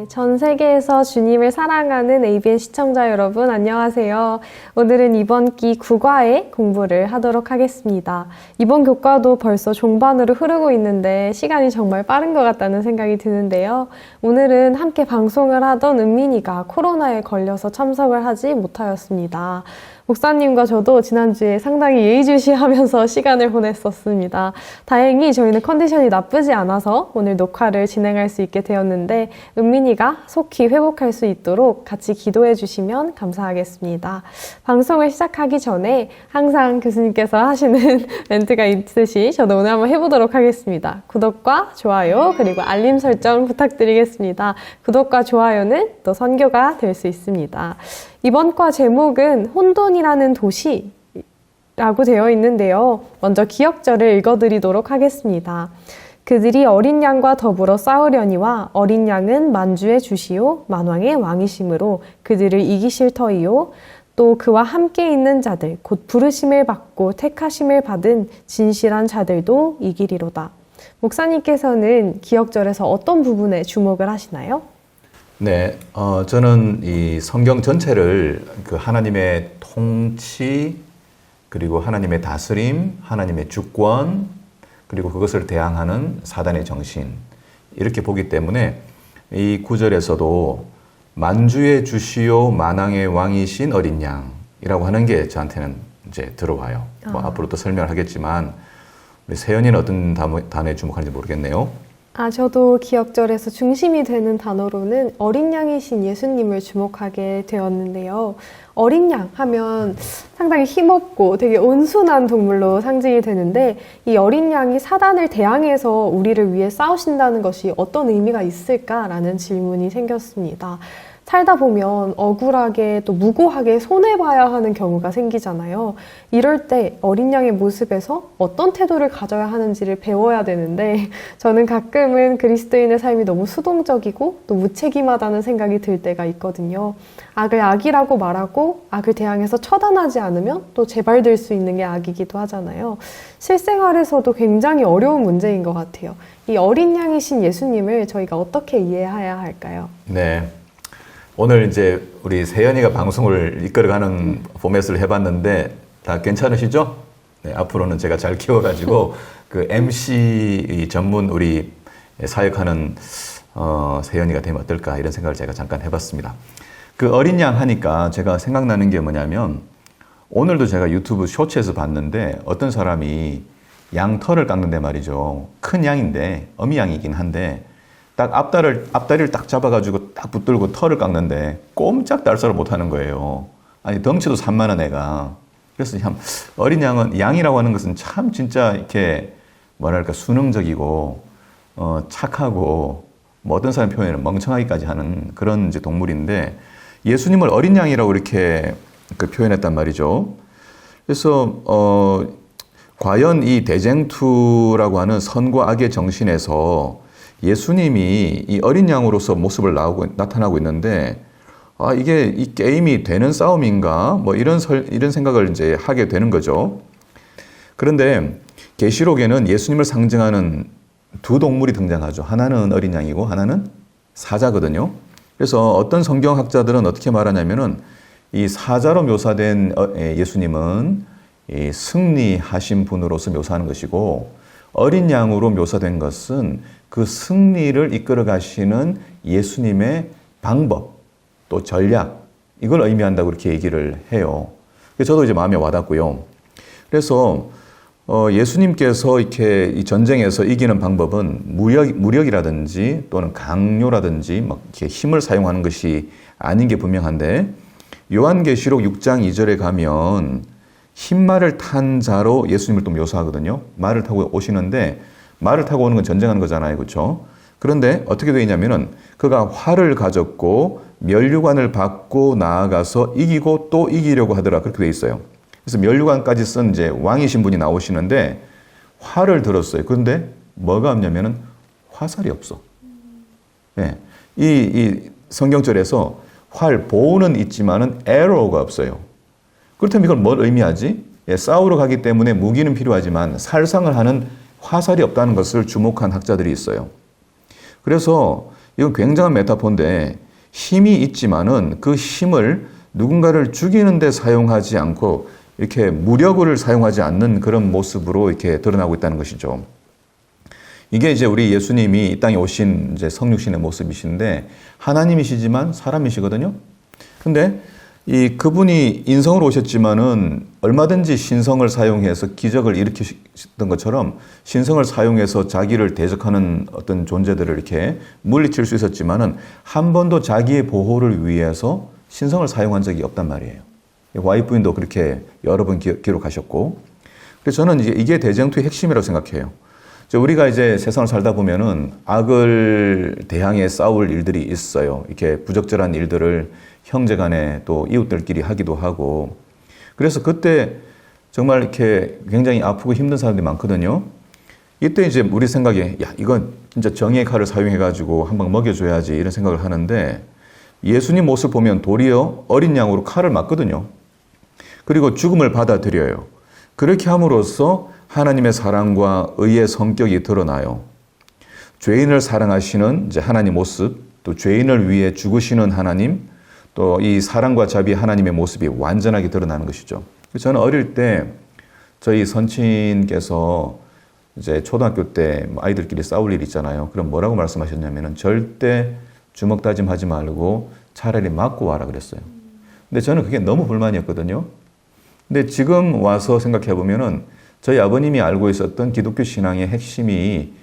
전 세계에서 주님을 사랑하는 ABN 시청자 여러분, 안녕하세요. 오늘은 이번 기 9과의 공부를 하도록 하겠습니다. 이번 교과도 벌써 종반으로 흐르고 있는데 시간이 정말 빠른 것 같다는 생각이 드는데요. 오늘은 함께 방송을 하던 은민이가 코로나에 걸려서 참석을 하지 못하였습니다. 목사님과 저도 지난주에 상당히 예의주시하면서 시간을 보냈었습니다. 다행히 저희는 컨디션이 나쁘지 않아서 오늘 녹화를 진행할 수 있게 되었는데 은민이가 속히 회복할 수 있도록 같이 기도해 주시면 감사하겠습니다. 방송을 시작하기 전에 항상 교수님께서 하시는 멘트가 있듯이 저도 오늘 한번 해보도록 하겠습니다. 구독과 좋아요 그리고 알림 설정 부탁드리겠습니다. 구독과 좋아요는 또 선교가 될 수 있습니다. 이번 과 제목은 혼돈이라는 도시라고 되어 있는데요. 먼저 기역절을 읽어드리도록 하겠습니다. 그들이 어린 양과 더불어 싸우려니와 어린 양은 만주의 주시요 만왕의 왕이심으로 그들을 이기실 터이요 또 그와 함께 있는 자들 곧 부르심을 받고 택하심을 받은 진실한 자들도 이기리로다. 목사님께서는 기역절에서 어떤 부분에 주목을 하시나요? 네, 저는 이 성경 전체를 그 하나님의 통치, 그리고 하나님의 다스림, 하나님의 주권, 그리고 그것을 대항하는 사단의 정신, 이렇게 보기 때문에 이 구절에서도 만주의 주시요 만왕의 왕이신 어린 양이라고 하는 게 저한테는 이제 들어와요. 뭐 앞으로 또 설명을 하겠지만 우리 세연이는 어떤 단어에 주목하는지 모르겠네요. 저도 기역절에서 중심이 되는 단어로는 어린 양이신 예수님을 주목하게 되었는데요. 어린 양 하면 상당히 힘없고 되게 온순한 동물로 상징이 되는데 이 어린 양이 사단을 대항해서 우리를 위해 싸우신다는 것이 어떤 의미가 있을까라는 질문이 생겼습니다. 살다 보면 억울하게 또 무고하게 손해봐야 하는 경우가 생기잖아요. 이럴 때 어린 양의 모습에서 어떤 태도를 가져야 하는지를 배워야 되는데 저는 가끔은 그리스도인의 삶이 너무 수동적이고 또 무책임하다는 생각이 들 때가 있거든요. 악을 악이라고 말하고 악을 대항해서 처단하지 않으면 또 재발될 수 있는 게 악이기도 하잖아요. 실생활에서도 굉장히 어려운 문제인 것 같아요. 이 어린 양이신 예수님을 저희가 어떻게 이해해야 할까요? 네. 오늘 이제 우리 세연이가 방송을 이끌어가는 포맷을 해봤는데 다 괜찮으시죠? 네, 앞으로는 제가 잘 키워가지고 그 MC 전문 우리 사역하는 세연이가 되면 어떨까 이런 생각을 제가 잠깐 해봤습니다. 그 어린 양 하니까 제가 생각나는 게 뭐냐면 오늘도 제가 유튜브 쇼츠에서 봤는데 어떤 사람이 양 털을 깎는데 말이죠. 큰 양인데 어미 양이긴 한데 딱 앞다리를 딱 잡아가지고 딱 붙들고 털을 깎는데 꼼짝달싹을 못하는 거예요. 아니 덩치도 산만한 애가. 그래서 참 어린 양이라고 하는 것은 참 진짜 이렇게 뭐랄까 순응적이고 착하고 뭐 어떤 사람 표현에는 멍청하기까지 하는 그런 이제 동물인데 예수님을 어린 양이라고 이렇게 그 표현했단 말이죠. 그래서 과연 이 대쟁투라고 하는 선과 악의 정신에서 예수님이 이 어린 양으로서 모습을 나타나고 있는데, 이게 이 게임이 되는 싸움인가? 뭐 이런 생각을 이제 하게 되는 거죠. 그런데 계시록에는 예수님을 상징하는 두 동물이 등장하죠. 하나는 어린 양이고 하나는 사자거든요. 그래서 어떤 성경학자들은 어떻게 말하냐면은 이 사자로 묘사된 예수님은 이 승리하신 분으로서 묘사하는 것이고 어린 양으로 묘사된 것은 그 승리를 이끌어 가시는 예수님의 방법, 또 전략, 이걸 의미한다고 이렇게 얘기를 해요. 저도 이제 마음에 와닿고요. 그래서 예수님께서 이렇게 이 전쟁에서 이기는 방법은 무력이라든지 또는 강요라든지 막 이렇게 힘을 사용하는 것이 아닌 게 분명한데 요한계시록 6장 2절에 가면 흰말을 탄 자로 예수님을 또 묘사하거든요. 말을 타고 오시는데 말을 타고 오는 건 전쟁하는 거잖아요. 그렇죠? 그런데 어떻게 되어 있냐면은 그가 활을 가졌고 면류관을 받고 나아가서 이기고 또 이기려고 하더라. 그렇게 되어 있어요. 그래서 면류관까지 쓴 이제 왕이신 분이 나오시는데 활을 들었어요. 그런데 뭐가 없냐면은 화살이 없어. 네. 이 성경절에서 활, 보호는 있지만은 arrow가 없어요. 그렇다면 이건 뭘 의미하지? 싸우러 가기 때문에 무기는 필요하지만 살상을 하는 화살이 없다는 것을 주목한 학자들이 있어요. 그래서 이건 굉장한 메타포인데 힘이 있지만은 그 힘을 누군가를 죽이는 데 사용하지 않고 이렇게 무력을 사용하지 않는 그런 모습으로 이렇게 드러나고 있다는 것이죠. 이게 이제 우리 예수님이 이 땅에 오신 이제 성육신의 모습이신데 하나님이시지만 사람이시거든요. 근데 이 그분이 인성으로 오셨지만은 얼마든지 신성을 사용해서 기적을 일으키셨던 것처럼 신성을 사용해서 자기를 대적하는 어떤 존재들을 이렇게 물리칠 수 있었지만은 한 번도 자기의 보호를 위해서 신성을 사용한 적이 없단 말이에요. 와이프인도 그렇게 여러 번 기록하셨고, 그래서 저는 이게 대쟁투의 핵심이라고 생각해요. 우리가 이제 세상을 살다 보면은 악을 대항해 싸울 일들이 있어요. 이렇게 부적절한 일들을 형제간에 또 이웃들끼리 하기도 하고, 그래서 그때 정말 이렇게 굉장히 아프고 힘든 사람들이 많거든요. 이때 이제 우리 생각에 야, 이건 진짜 정의의 칼을 사용해가지고 한 방 먹여줘야지 이런 생각을 하는데, 예수님 모습 보면 도리어 어린 양으로 칼을 맞거든요. 그리고 죽음을 받아들여요. 그렇게 함으로써 하나님의 사랑과 의의 성격이 드러나요. 죄인을 사랑하시는 이제 하나님 모습, 또 죄인을 위해 죽으시는 하나님, 또 이 사랑과 자비 하나님의 모습이 완전하게 드러나는 것이죠. 저는 어릴 때 저희 선친께서 이제 초등학교 때 아이들끼리 싸울 일 있잖아요. 그럼 뭐라고 말씀하셨냐면은 절대 주먹 다짐하지 말고 차라리 맞고 와라 그랬어요. 근데 저는 그게 너무 불만이었거든요. 근데 지금 와서 생각해 보면은 저희 아버님이 알고 있었던 기독교 신앙의 핵심이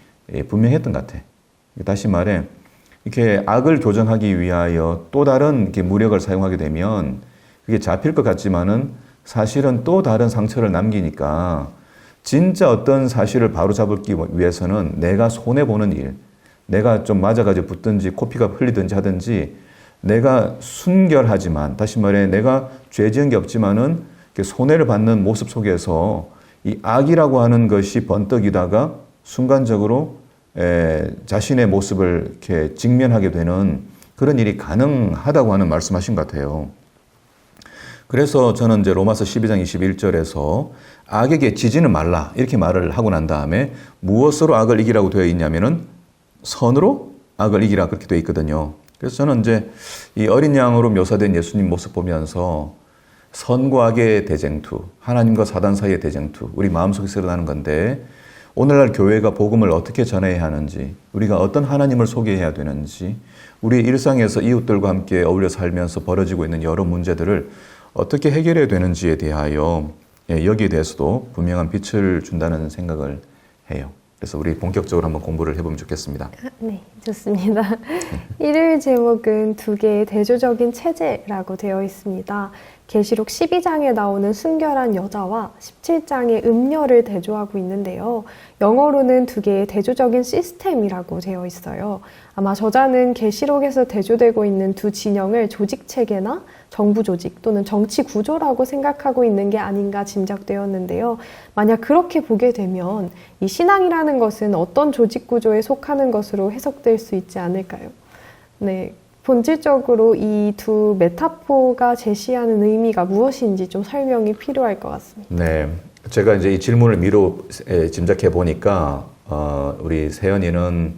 분명했던 것 같아. 다시 말해, 이렇게 악을 교정하기 위하여 또 다른 이렇게 무력을 사용하게 되면 그게 잡힐 것 같지만은 사실은 또 다른 상처를 남기니까 진짜 어떤 사실을 바로잡기 위해서는 내가 손해보는 일, 내가 좀 맞아가지고 붙든지 코피가 흘리든지 하든지 내가 순결하지만, 다시 말해 내가 죄 지은 게 없지만은 손해를 받는 모습 속에서 이 악이라고 하는 것이 번뜩이다가 순간적으로 자신의 모습을 이렇게 직면하게 되는 그런 일이 가능하다고 하는 말씀하신 것 같아요. 그래서 저는 이제 로마서 12장 21절에서 악에게 지지는 말라 이렇게 말을 하고 난 다음에 무엇으로 악을 이기라고 되어 있냐면은 선으로 악을 이기라 그렇게 되어 있거든요. 그래서 저는 이제 이 어린 양으로 묘사된 예수님 모습 보면서 선과 악의 대쟁투, 하나님과 사단 사이의 대쟁투, 우리 마음속에서 일어나는 건데, 오늘날 교회가 복음을 어떻게 전해야 하는지, 우리가 어떤 하나님을 소개해야 되는지, 우리 일상에서 이웃들과 함께 어울려 살면서 벌어지고 있는 여러 문제들을 어떻게 해결해야 되는지에 대하여 여기에 대해서도 분명한 빛을 준다는 생각을 해요. 그래서 우리 본격적으로 한번 공부를 해보면 좋겠습니다. 네, 좋습니다. 일요일 제목은 두 개의 대조적인 체제라고 되어 있습니다. 계시록 12장에 나오는 순결한 여자와 17장의 음녀를 대조하고 있는데요. 영어로는 두 개의 대조적인 시스템이라고 되어 있어요. 아마 저자는 계시록에서 대조되고 있는 두 진영을 조직체계나 정부 조직 또는 정치 구조라고 생각하고 있는 게 아닌가 짐작되었는데요. 만약 그렇게 보게 되면 이 신앙이라는 것은 어떤 조직 구조에 속하는 것으로 해석될 수 있지 않을까요? 네. 본질적으로 이 두 메타포가 제시하는 의미가 무엇인지 좀 설명이 필요할 것 같습니다. 네. 제가 이제 이 질문을 미로 짐작해 보니까, 우리 세연이는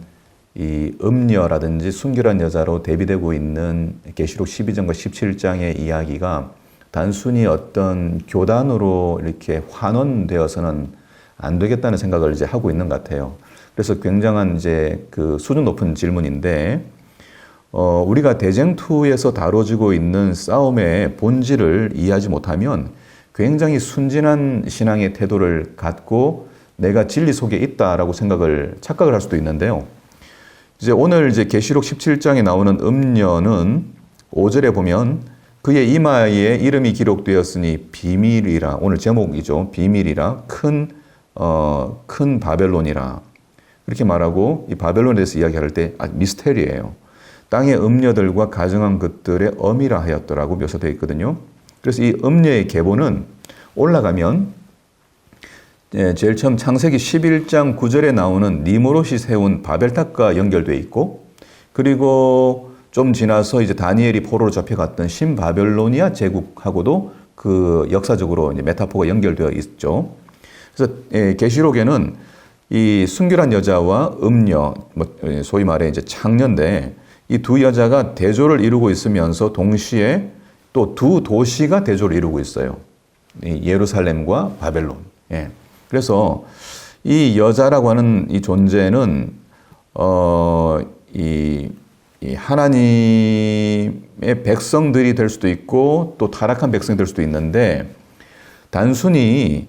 이 음녀라든지 순결한 여자로 대비되고 있는 계시록 12장과 17장의 이야기가 단순히 어떤 교단으로 이렇게 환원되어서는 안 되겠다는 생각을 이제 하고 있는 것 같아요. 그래서 굉장한 이제 그 수준 높은 질문인데, 우리가 대쟁투에서 다뤄지고 있는 싸움의 본질을 이해하지 못하면 굉장히 순진한 신앙의 태도를 갖고 내가 진리 속에 있다라고 착각을 할 수도 있는데요. 이제 오늘 이제 계시록 17장에 나오는 음녀는 5절에 보면 그의 이마에 이름이 기록되었으니 비밀이라, 오늘 제목이죠. 비밀이라 큰 바벨론이라 이렇게 말하고, 이 바벨론에 대해서 이야기할 때 미스테리예요. 땅의 음녀들과 가정한 것들의 어미라 하였더라고 묘사되어 있거든요. 그래서 이 음녀의 계보는 올라가면 제일 처음 창세기 11장 9절에 나오는 니무롯이 세운 바벨탑과 연결되어 있고, 그리고 좀 지나서 이제 다니엘이 포로로 잡혀갔던 신바벨로니아 제국하고도 그 역사적으로 이제 메타포가 연결되어 있죠. 그래서 계시록에는 이 순결한 여자와 음녀, 소위 말해 이제 창녀인데, 이 두 여자가 대조를 이루고 있으면서 동시에 또 두 도시가 대조를 이루고 있어요. 이 예루살렘과 바벨론. 예. 그래서 이 여자라고 하는 이 존재는 이 하나님의 백성들이 될 수도 있고 또 타락한 백성이 될 수도 있는데 단순히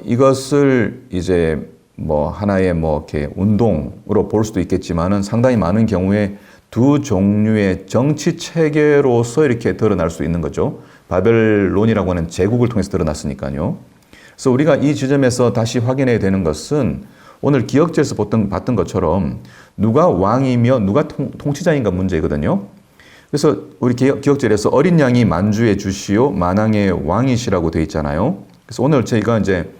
이것을 이제 뭐 하나의 뭐 이렇게 운동으로 볼 수도 있겠지만은 상당히 많은 경우에 두 종류의 정치 체계로서 이렇게 드러날 수 있는 거죠. 바벨론이라고 하는 제국을 통해서 드러났으니까요. 그래서 우리가 이 지점에서 다시 확인해야 되는 것은 오늘 기역제에서 봤던 것처럼 누가 왕이며 누가 통치자인가 문제거든요. 그래서 우리 기역제에서 어린 양이 만주의 주시오 만왕의 왕이시라고 되어 있잖아요. 그래서 오늘 저희가 이제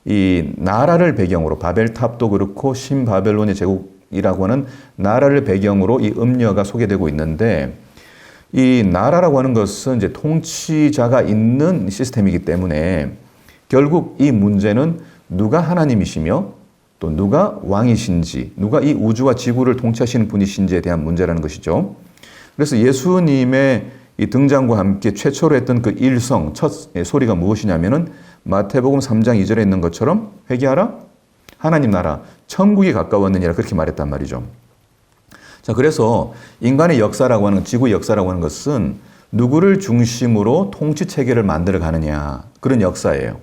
이 나라를 배경으로 바벨탑도 그렇고 신바벨론의 제국이라고 하는 나라를 배경으로 이 음녀가 소개되고 있는데 이 나라라고 하는 것은 이제 통치자가 있는 시스템이기 때문에 결국 이 문제는 누가 하나님이시며 또 누가 왕이신지 누가 이 우주와 지구를 통치하시는 분이신지에 대한 문제라는 것이죠. 그래서 예수님의 이 등장과 함께 최초로 했던 그 일성, 첫 소리가 무엇이냐면은 마태복음 3장 2절에 있는 것처럼 회개하라, 하나님 나라, 천국이 가까웠느니라 그렇게 말했단 말이죠. 자, 그래서 인간의 역사라고 하는, 지구의 역사라고 하는 것은 누구를 중심으로 통치 체계를 만들어 가느냐, 그런 역사예요.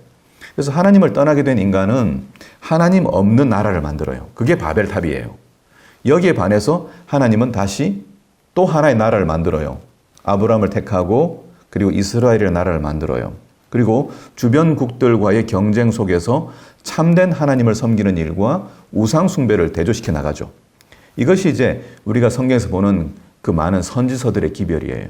그래서 하나님을 떠나게 된 인간은 하나님 없는 나라를 만들어요. 그게 바벨탑이에요. 여기에 반해서 하나님은 다시 또 하나의 나라를 만들어요. 아브라함을 택하고 그리고 이스라엘의 나라를 만들어요. 그리고 주변국들과의 경쟁 속에서 참된 하나님을 섬기는 일과 우상 숭배를 대조시켜 나가죠. 이것이 이제 우리가 성경에서 보는 그 많은 선지서들의 기별이에요.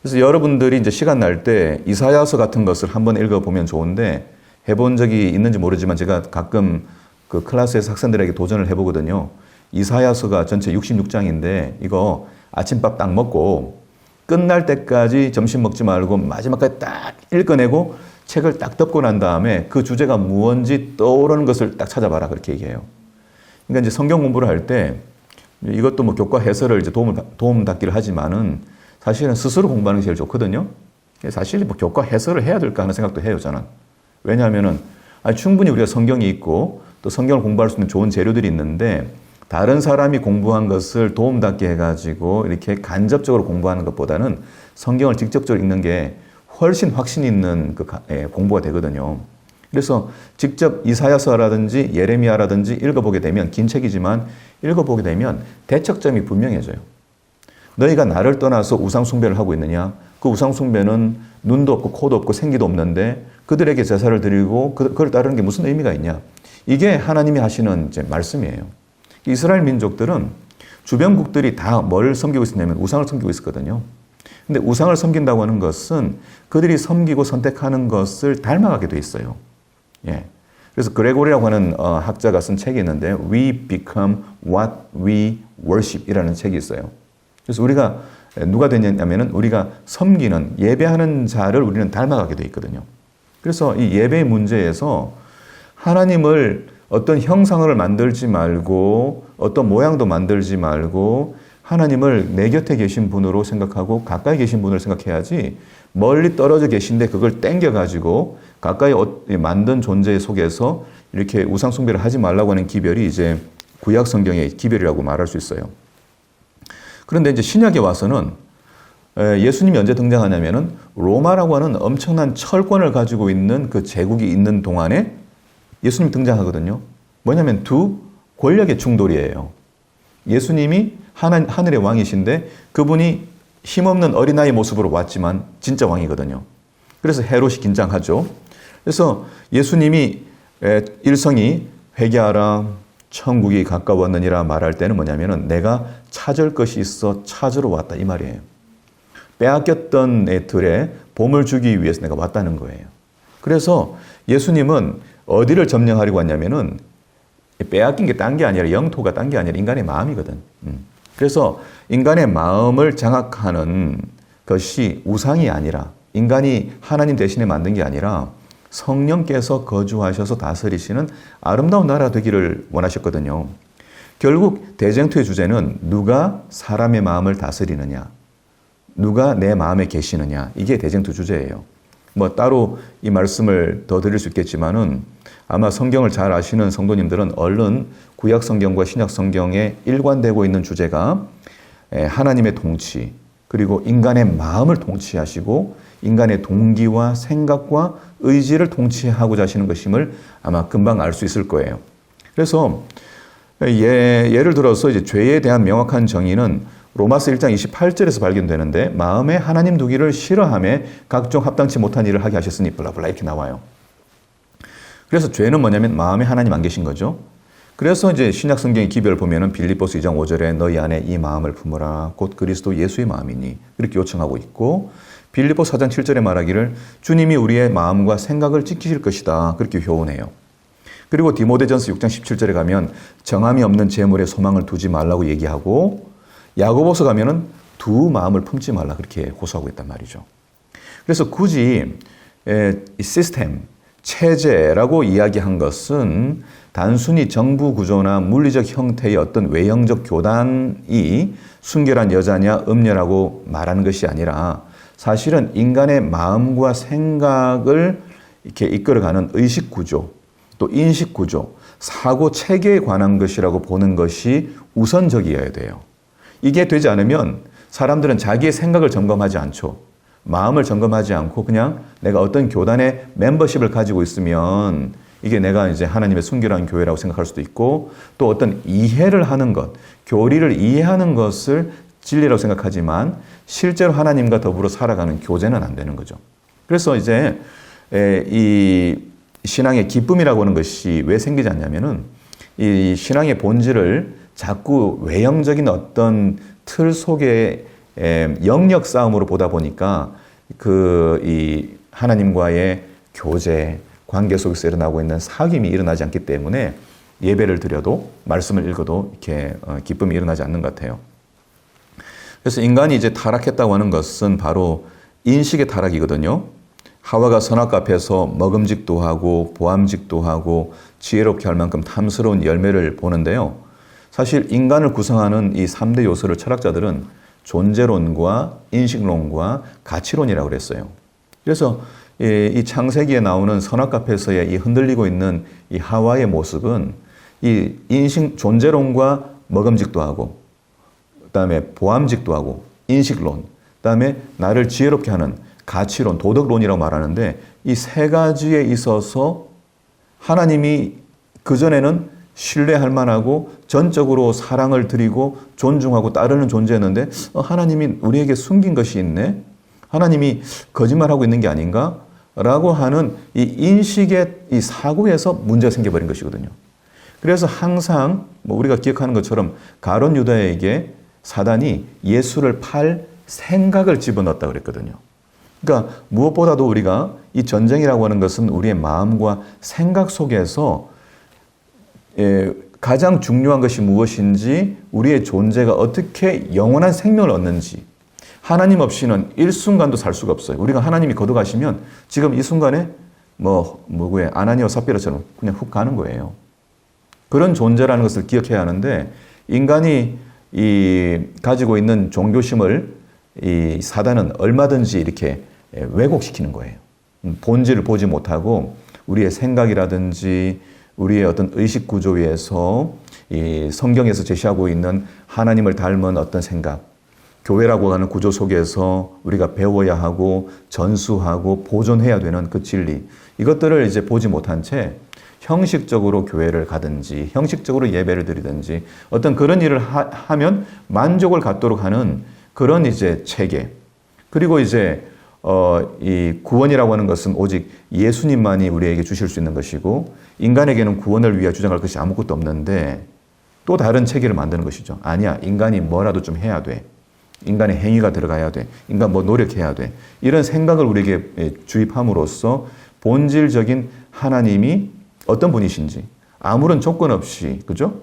그래서 여러분들이 이제 시간 날 때 이사야서 같은 것을 한번 읽어보면 좋은데 해본 적이 있는지 모르지만 제가 가끔 그 클래스에서 학생들에게 도전을 해보거든요. 이사야서가 전체 66장인데 이거 아침밥 딱 먹고 끝날 때까지 점심 먹지 말고 마지막까지 딱 읽어내고 책을 딱 덮고 난 다음에 그 주제가 무언지 떠오르는 것을 딱 찾아봐라 그렇게 얘기해요. 그러니까 이제 성경 공부를 할 때 이것도 뭐 교과 해설을 이제 도움 닫기를 하지만은 사실은 스스로 공부하는 게 제일 좋거든요. 사실 뭐 교과 해설을 해야 될까 하는 생각도 해요, 저는. 왜냐하면은 충분히 우리가 성경이 있고 또 성경을 공부할 수 있는 좋은 재료들이 있는데 다른 사람이 공부한 것을 도움닫게 해가지고 이렇게 간접적으로 공부하는 것보다는 성경을 직접적으로 읽는 게 훨씬 확신 있는 공부가 되거든요. 그래서 직접 이사야서라든지 예레미야라든지 읽어보게 되면 긴 책이지만 읽어보게 되면 대척점이 분명해져요. 너희가 나를 떠나서 우상 숭배를 하고 있느냐? 그 우상 숭배는 눈도 없고 코도 없고 생기도 없는데 그들에게 제사를 드리고 그걸 따르는 게 무슨 의미가 있냐? 이게 하나님이 하시는 이제 말씀이에요. 이스라엘 민족들은 주변국들이 다 뭘 섬기고 있었냐면 우상을 섬기고 있었거든요. 근데 우상을 섬긴다고 하는 것은 그들이 섬기고 선택하는 것을 닮아가게 돼 있어요. 예. 그래서 그레고리라고 하는 학자가 쓴 책이 있는데 We Become What We Worship 이라는 책이 있어요. 그래서 우리가 누가 되냐면은 우리가 섬기는 예배하는 자를 우리는 닮아가게 돼 있거든요. 그래서 이 예배의 문제에서 하나님을 어떤 형상을 만들지 말고 어떤 모양도 만들지 말고 하나님을 내 곁에 계신 분으로 생각하고 가까이 계신 분을 생각해야지 멀리 떨어져 계신데 그걸 땡겨가지고 가까이 만든 존재 속에서 이렇게 우상 숭배를 하지 말라고 하는 기별이 이제 구약 성경의 기별이라고 말할 수 있어요. 그런데 이제 신약에 와서는 예수님이 언제 등장하냐면은 로마라고 하는 엄청난 철권을 가지고 있는 그 제국이 있는 동안에 예수님이 등장하거든요. 뭐냐면 두 권력의 충돌이에요. 예수님이 하늘의 왕이신데 그분이 힘없는 어린아이 모습으로 왔지만 진짜 왕이거든요. 그래서 헤롯이 긴장하죠. 그래서 예수님이 일성이 회개하라 천국이 가까웠느니라 말할 때는 뭐냐면은 내가 찾을 것이 있어 찾으러 왔다 이 말이에요. 빼앗겼던 애들에 봄을 주기 위해서 내가 왔다는 거예요. 그래서 예수님은 어디를 점령하려고 왔냐면은 빼앗긴 게 딴 게 아니라 영토가 딴 게 아니라 인간의 마음이거든. 그래서 인간의 마음을 장악하는 것이 우상이 아니라 인간이 하나님 대신에 만든 게 아니라 성령께서 거주하셔서 다스리시는 아름다운 나라 되기를 원하셨거든요. 결국 대쟁투의 주제는 누가 사람의 마음을 다스리느냐, 누가 내 마음에 계시느냐, 이게 대쟁투 주제예요. 뭐 따로 이 말씀을 더 드릴 수 있겠지만은 아마 성경을 잘 아시는 성도님들은 얼른 구약 성경과 신약 성경에 일관되고 있는 주제가 하나님의 통치, 그리고 인간의 마음을 통치하시고 인간의 동기와 생각과 의지를 통치하고자 하시는 것임을 아마 금방 알 수 있을 거예요. 그래서 예를 들어서 이제 죄에 대한 명확한 정의는 로마서 1장 28절에서 발견되는데, 마음에 하나님 두기를 싫어하며 각종 합당치 못한 일을 하게 하셨으니 블라블라 이렇게 나와요. 그래서 죄는 뭐냐면 마음에 하나님 안 계신 거죠. 그래서 이제 신약 성경의 기별을 보면은 빌립보서 2장 5절에 너희 안에 이 마음을 품으라 곧 그리스도 예수의 마음이니 이렇게 요청하고 있고, 빌립보서 4장 7절에 말하기를 주님이 우리의 마음과 생각을 지키실 것이다 그렇게 교훈해요. 그리고 디모데전서 6장 17절에 가면 정함이 없는 재물에 소망을 두지 말라고 얘기하고, 야고보서 가면은 두 마음을 품지 말라 그렇게 호소하고 있단 말이죠. 그래서 굳이 이 시스템, 체제라고 이야기한 것은 단순히 정부 구조나 물리적 형태의 어떤 외형적 교단이 순결한 여자냐 음녀라고 말하는 것이 아니라, 사실은 인간의 마음과 생각을 이렇게 이끌어가는 의식 구조, 또 인식 구조, 사고 체계에 관한 것이라고 보는 것이 우선적이어야 돼요. 이게 되지 않으면 사람들은 자기의 생각을 점검하지 않죠. 마음을 점검하지 않고 그냥 내가 어떤 교단의 멤버십을 가지고 있으면 이게 내가 이제 하나님의 순결한 교회라고 생각할 수도 있고, 또 어떤 이해를 하는 것, 교리를 이해하는 것을 진리라고 생각하지만 실제로 하나님과 더불어 살아가는 교제는 안 되는 거죠. 그래서 이제 이 신앙의 기쁨이라고 하는 것이 왜 생기지 않냐면은 이 신앙의 본질을 자꾸 외형적인 어떤 틀 속에 영역 싸움으로 보다 보니까 이 하나님과의 교제, 관계 속에서 일어나고 있는 사귐이 일어나지 않기 때문에 예배를 드려도 말씀을 읽어도 이렇게 기쁨이 일어나지 않는 것 같아요. 그래서 인간이 이제 타락했다고 하는 것은 바로 인식의 타락이거든요. 하와가 선악 앞에서 먹음직도 하고 보암직도 하고 지혜롭게 할 만큼 탐스러운 열매를 보는데요. 사실 인간을 구성하는 이 3대 요소를 철학자들은 존재론과 인식론과 가치론이라고 그랬어요. 그래서 이 창세기에 나오는 선악 앞에서의 이 흔들리고 있는 이 하와의 모습은 이 인식, 존재론과 먹음직도 하고, 그 다음에 보암직도 하고, 인식론, 그 다음에 나를 지혜롭게 하는 가치론, 도덕론이라고 말하는데, 이 세 가지에 있어서 하나님이 그전에는 신뢰할 만하고 전적으로 사랑을 드리고 존중하고 따르는 존재였는데 하나님이 우리에게 숨긴 것이 있네? 하나님이 거짓말하고 있는 게 아닌가? 라고 하는 이 인식의 이 사고에서 문제가 생겨버린 것이거든요. 그래서 항상 우리가 기억하는 것처럼 가룟 유다에게 사단이 예수를 팔 생각을 집어넣었다고 그랬거든요. 그러니까 무엇보다도 우리가 이 전쟁이라고 하는 것은 우리의 마음과 생각 속에서 가장 중요한 것이 무엇인지, 우리의 존재가 어떻게 영원한 생명을 얻는지, 하나님 없이는 일순간도 살 수가 없어요. 우리가 하나님이 거둬가시면 지금 이 순간에 아나니와 삽비라처럼 그냥 훅 가는 거예요. 그런 존재라는 것을 기억해야 하는데, 인간이 가지고 있는 종교심을 이 사단은 얼마든지 이렇게 왜곡시키는 거예요. 본질을 보지 못하고 우리의 생각이라든지 우리의 어떤 의식 구조 위에서 이 성경에서 제시하고 있는 하나님을 닮은 어떤 생각, 교회라고 하는 구조 속에서 우리가 배워야 하고 전수하고 보존해야 되는 그 진리, 이것들을 이제 보지 못한 채 형식적으로 교회를 가든지 형식적으로 예배를 드리든지 어떤 그런 일을 하면 만족을 갖도록 하는 그런 이제 체계, 그리고 이제 이 구원이라고 하는 것은 오직 예수님만이 우리에게 주실 수 있는 것이고, 인간에게는 구원을 위해 주장할 것이 아무것도 없는데 또 다른 체계를 만드는 것이죠. 아니야, 인간이 뭐라도 좀 해야 돼. 인간의 행위가 들어가야 돼. 인간 노력해야 돼. 이런 생각을 우리에게 주입함으로써 본질적인 하나님이 어떤 분이신지 아무런 조건 없이, 그죠?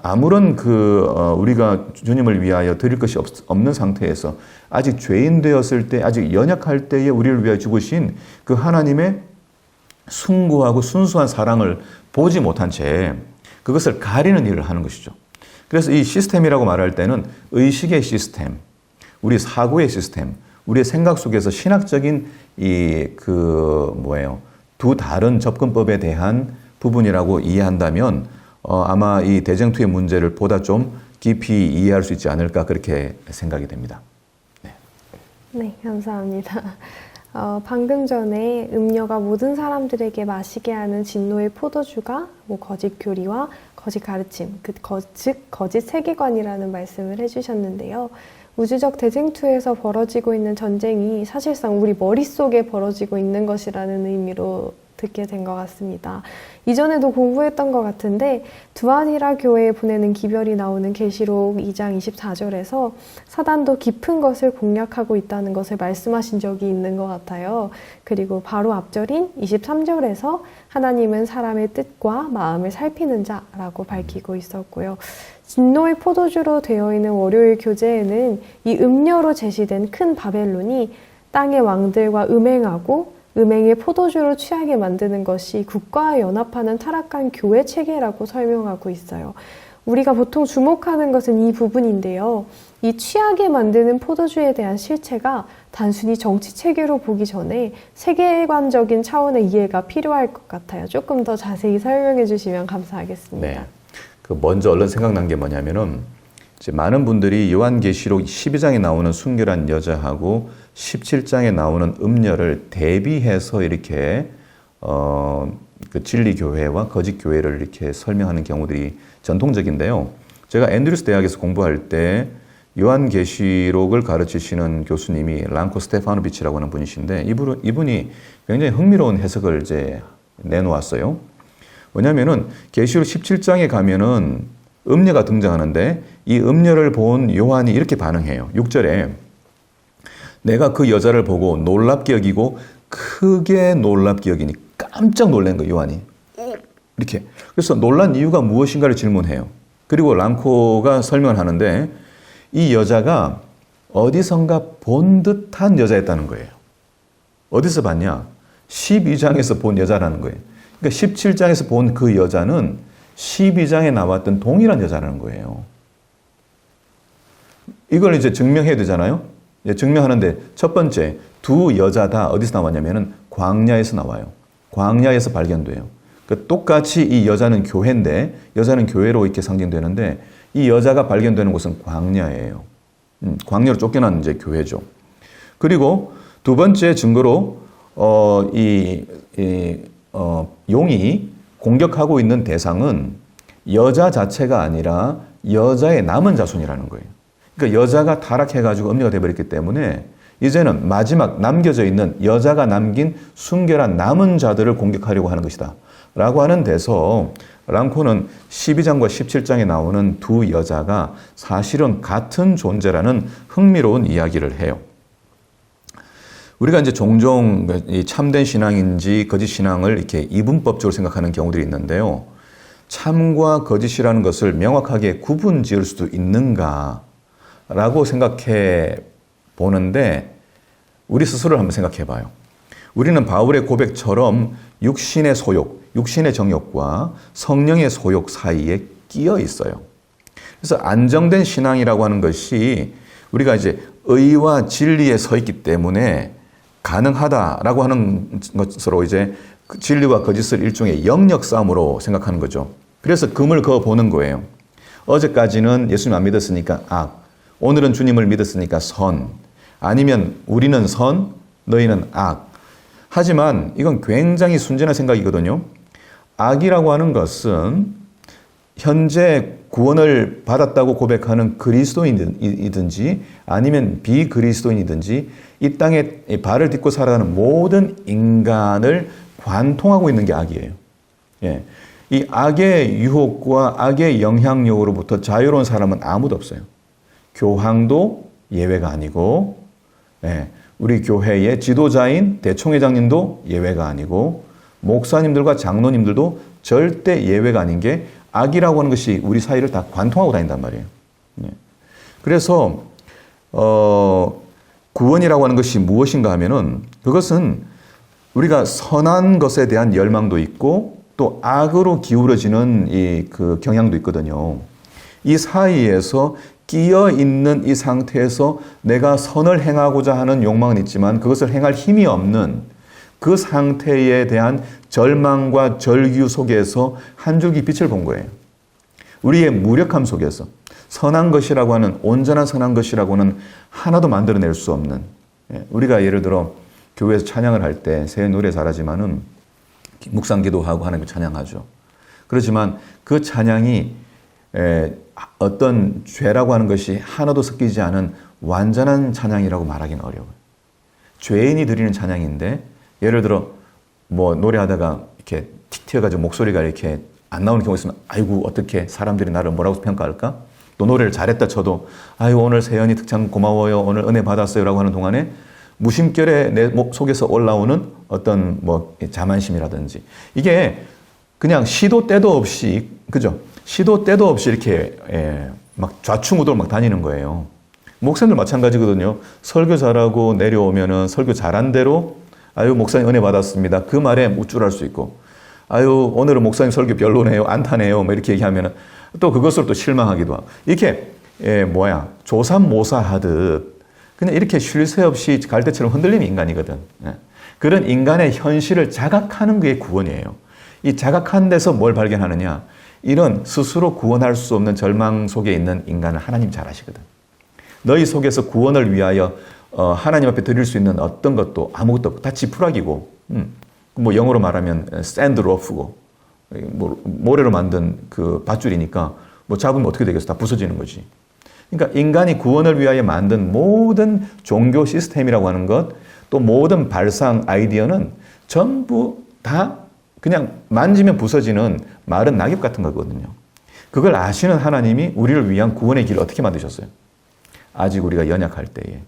아무런 우리가 주님을 위하여 드릴 것이 없는 상태에서 아직 죄인 되었을 때, 아직 연약할 때에 우리를 위하여 죽으신 그 하나님의 숭고하고 순수한 사랑을 보지 못한 채 그것을 가리는 일을 하는 것이죠. 그래서 이 시스템이라고 말할 때는 의식의 시스템, 우리 사고의 시스템, 우리의 생각 속에서 신학적인 두 다른 접근법에 대한 부분이라고 이해한다면 아마 이 대쟁투의 문제를 보다 좀 깊이 이해할 수 있지 않을까 그렇게 생각이 됩니다. 네, 감사합니다. 방금 전에 음료가 모든 사람들에게 마시게 하는 진노의 포도주가 거짓 교리와 거짓 가르침, 즉 거짓 세계관이라는 말씀을 해주셨는데요. 우주적 대쟁투에서 벌어지고 있는 전쟁이 사실상 우리 머릿속에 벌어지고 있는 것이라는 의미로 듣게 된 것 같습니다. 이전에도 공부했던 것 같은데 두아니라 교회에 보내는 기별이 나오는 계시록 2장 24절에서 사단도 깊은 것을 공략하고 있다는 것을 말씀하신 적이 있는 것 같아요. 그리고 바로 앞절인 23절에서 하나님은 사람의 뜻과 마음을 살피는 자라고 밝히고 있었고요. 진노의 포도주로 되어 있는 월요일 교재에는 이 음료로 제시된 큰 바벨론이 땅의 왕들과 음행하고 음행의 포도주를 취하게 만드는 것이 국가와 연합하는 타락한 교회 체계라고 설명하고 있어요. 우리가 보통 주목하는 것은 이 부분인데요. 이 취하게 만드는 포도주에 대한 실체가 단순히 정치 체계로 보기 전에 세계관적인 차원의 이해가 필요할 것 같아요. 조금 더 자세히 설명해 주시면 감사하겠습니다. 네. 먼저 얼른 생각난 게 뭐냐면은 이제 많은 분들이 요한계시록 12장에 나오는 순결한 여자하고 17장에 나오는 음녀를 대비해서 이렇게 그 진리 교회와 거짓 교회를 이렇게 설명하는 경우들이 전통적인데요. 제가 앤드류스 대학에서 공부할 때 요한계시록을 가르치시는 교수님이 랑코 스테파노비치라고 하는 분이신데 이분이 굉장히 흥미로운 해석을 이제 내놓았어요. 왜냐면은 계시록 17장에 가면은 음녀가 등장하는데 이 음녀를 본 요한이 이렇게 반응해요. 6절에 내가 그 여자를 보고 놀랍게 여기고 크게 놀랍게 여기니 깜짝 놀란 거예요. 요한이. 이렇게. 그래서 놀란 이유가 무엇인가를 질문해요. 그리고 랑코가 설명을 하는데 이 여자가 어디선가 본 듯한 여자였다는 거예요. 어디서 봤냐? 12장에서 본 여자라는 거예요. 그러니까 17장에서 본 그 여자는 12장에 나왔던 동일한 여자라는 거예요. 이걸 이제 증명해야 되잖아요. 증명하는데 첫 번째, 두 여자 다 어디서 나왔냐면은 광야에서 나와요. 광야에서 발견돼요. 그러니까 똑같이 이 여자는 교회인데, 여자는 교회로 이렇게 상징되는데, 이 여자가 발견되는 곳은 광야예요. 광야로 쫓겨난 이제 교회죠. 그리고 두 번째 증거로, 용이 공격하고 있는 대상은 여자 자체가 아니라 여자의 남은 자손이라는 거예요. 그러니까 여자가 타락해가지고 음녀가 되어버렸기 때문에 이제는 마지막 남겨져 있는 여자가 남긴 순결한 남은 자들을 공격하려고 하는 것이다. 라고 하는 데서 랑코는 12장과 17장에 나오는 두 여자가 사실은 같은 존재라는 흥미로운 이야기를 해요. 우리가 이제 종종 참된 신앙인지 거짓 신앙을 이렇게 이분법적으로 생각하는 경우들이 있는데요. 참과 거짓이라는 것을 명확하게 구분 지을 수도 있는가라고 생각해 보는데 우리 스스로를 한번 생각해 봐요. 우리는 바울의 고백처럼 육신의 소욕, 육신의 정욕과 성령의 소욕 사이에 끼어 있어요. 그래서 안정된 신앙이라고 하는 것이 우리가 이제 의와 진리에 서 있기 때문에 가능하다라고 하는 것으로 이제 진리와 거짓을 일종의 영역 싸움으로 생각하는 거죠. 그래서 금을 그어 보는 거예요. 어제까지는 예수님 안 믿었으니까 악, 오늘은 주님을 믿었으니까 선, 아니면 우리는 선, 너희는 악. 하지만 이건 굉장히 순진한 생각이거든요. 악이라고 하는 것은 현재 구원을 받았다고 고백하는 그리스도인이든지 아니면 비그리스도인이든지 이 땅에 발을 딛고 살아가는 모든 인간을 관통하고 있는 게 악이에요. 예. 이 악의 유혹과 악의 영향력으로부터 자유로운 사람은 아무도 없어요. 교황도 예외가 아니고, 예. 우리 교회의 지도자인 대총회장님도 예외가 아니고, 목사님들과 장로님들도 절대 예외가 아닌 게 악이라고 하는 것이 우리 사이를 다 관통하고 다닌단 말이에요. 예. 그래서 구원이라고 하는 것이 무엇인가 하면은 그것은 우리가 선한 것에 대한 열망도 있고 또 악으로 기울어지는 그 경향도 있거든요. 이 사이에서 끼어 있는 이 상태에서 내가 선을 행하고자 하는 욕망은 있지만 그것을 행할 힘이 없는 그 상태에 대한 절망과 절규 속에서 한 줄기 빛을 본 거예요. 우리의 무력함 속에서 선한 것이라고 하는, 온전한 선한 것이라고는 하나도 만들어낼 수 없는, 우리가 예를 들어 교회에서 찬양을 할 때 새 노래 잘하지만은 묵상 기도하고 하나님을 찬양하죠. 그렇지만 그 찬양이 어떤 죄라고 하는 것이 하나도 섞이지 않은 완전한 찬양이라고 말하기는 어려워요. 죄인이 드리는 찬양인데 예를 들어 뭐 노래하다가 이렇게 틱 튀어가지고 목소리가 이렇게 안 나오는 경우 있으면 아이고 어떻게 사람들이 나를 뭐라고 평가할까? 또 노래를 잘했다 쳐도 아유 오늘 세연이 특참 고마워요. 오늘 은혜 받았어요. 라고 하는 동안에 무심결에 내 속에서 올라오는 어떤 뭐 자만심이라든지 이게 그냥 시도 때도 없이 그죠? 시도 때도 없이 이렇게 막 좌충우돌 막 다니는 거예요. 목사님들 마찬가지거든요. 설교 잘하고 내려오면은 설교 잘한 대로 아유 목사님 은혜 받았습니다. 그 말에 우쭐할 수 있고 아유 오늘은 목사님 설교 별로네요. 안 타네요. 뭐 이렇게 얘기하면은 또 그것으로 또 실망하기도 하고 이렇게 조삼모사하듯 그냥 이렇게 쉴 새 없이 갈대처럼 흔들리는 인간이거든. 그런 인간의 현실을 자각하는 게 구원이에요. 이 자각한 데서 뭘 발견하느냐? 이런 스스로 구원할 수 없는 절망 속에 있는 인간을 하나님 잘 아시거든. 너희 속에서 구원을 위하여 하나님 앞에 드릴 수 있는 어떤 것도 아무것도 없고 다 지푸라기고 뭐 영어로 말하면 샌드 로프고 뭐 모래로 만든 그 밧줄이니까 뭐 잡으면 어떻게 되겠어? 다 부서지는 거지. 그러니까 인간이 구원을 위하여 만든 모든 종교 시스템이라고 하는 것, 또 모든 발상 아이디어는 전부 다 그냥 만지면 부서지는 마른 낙엽 같은 거거든요. 그걸 아시는 하나님이 우리를 위한 구원의 길을 어떻게 만드셨어요? 아직 우리가 연약할 때에,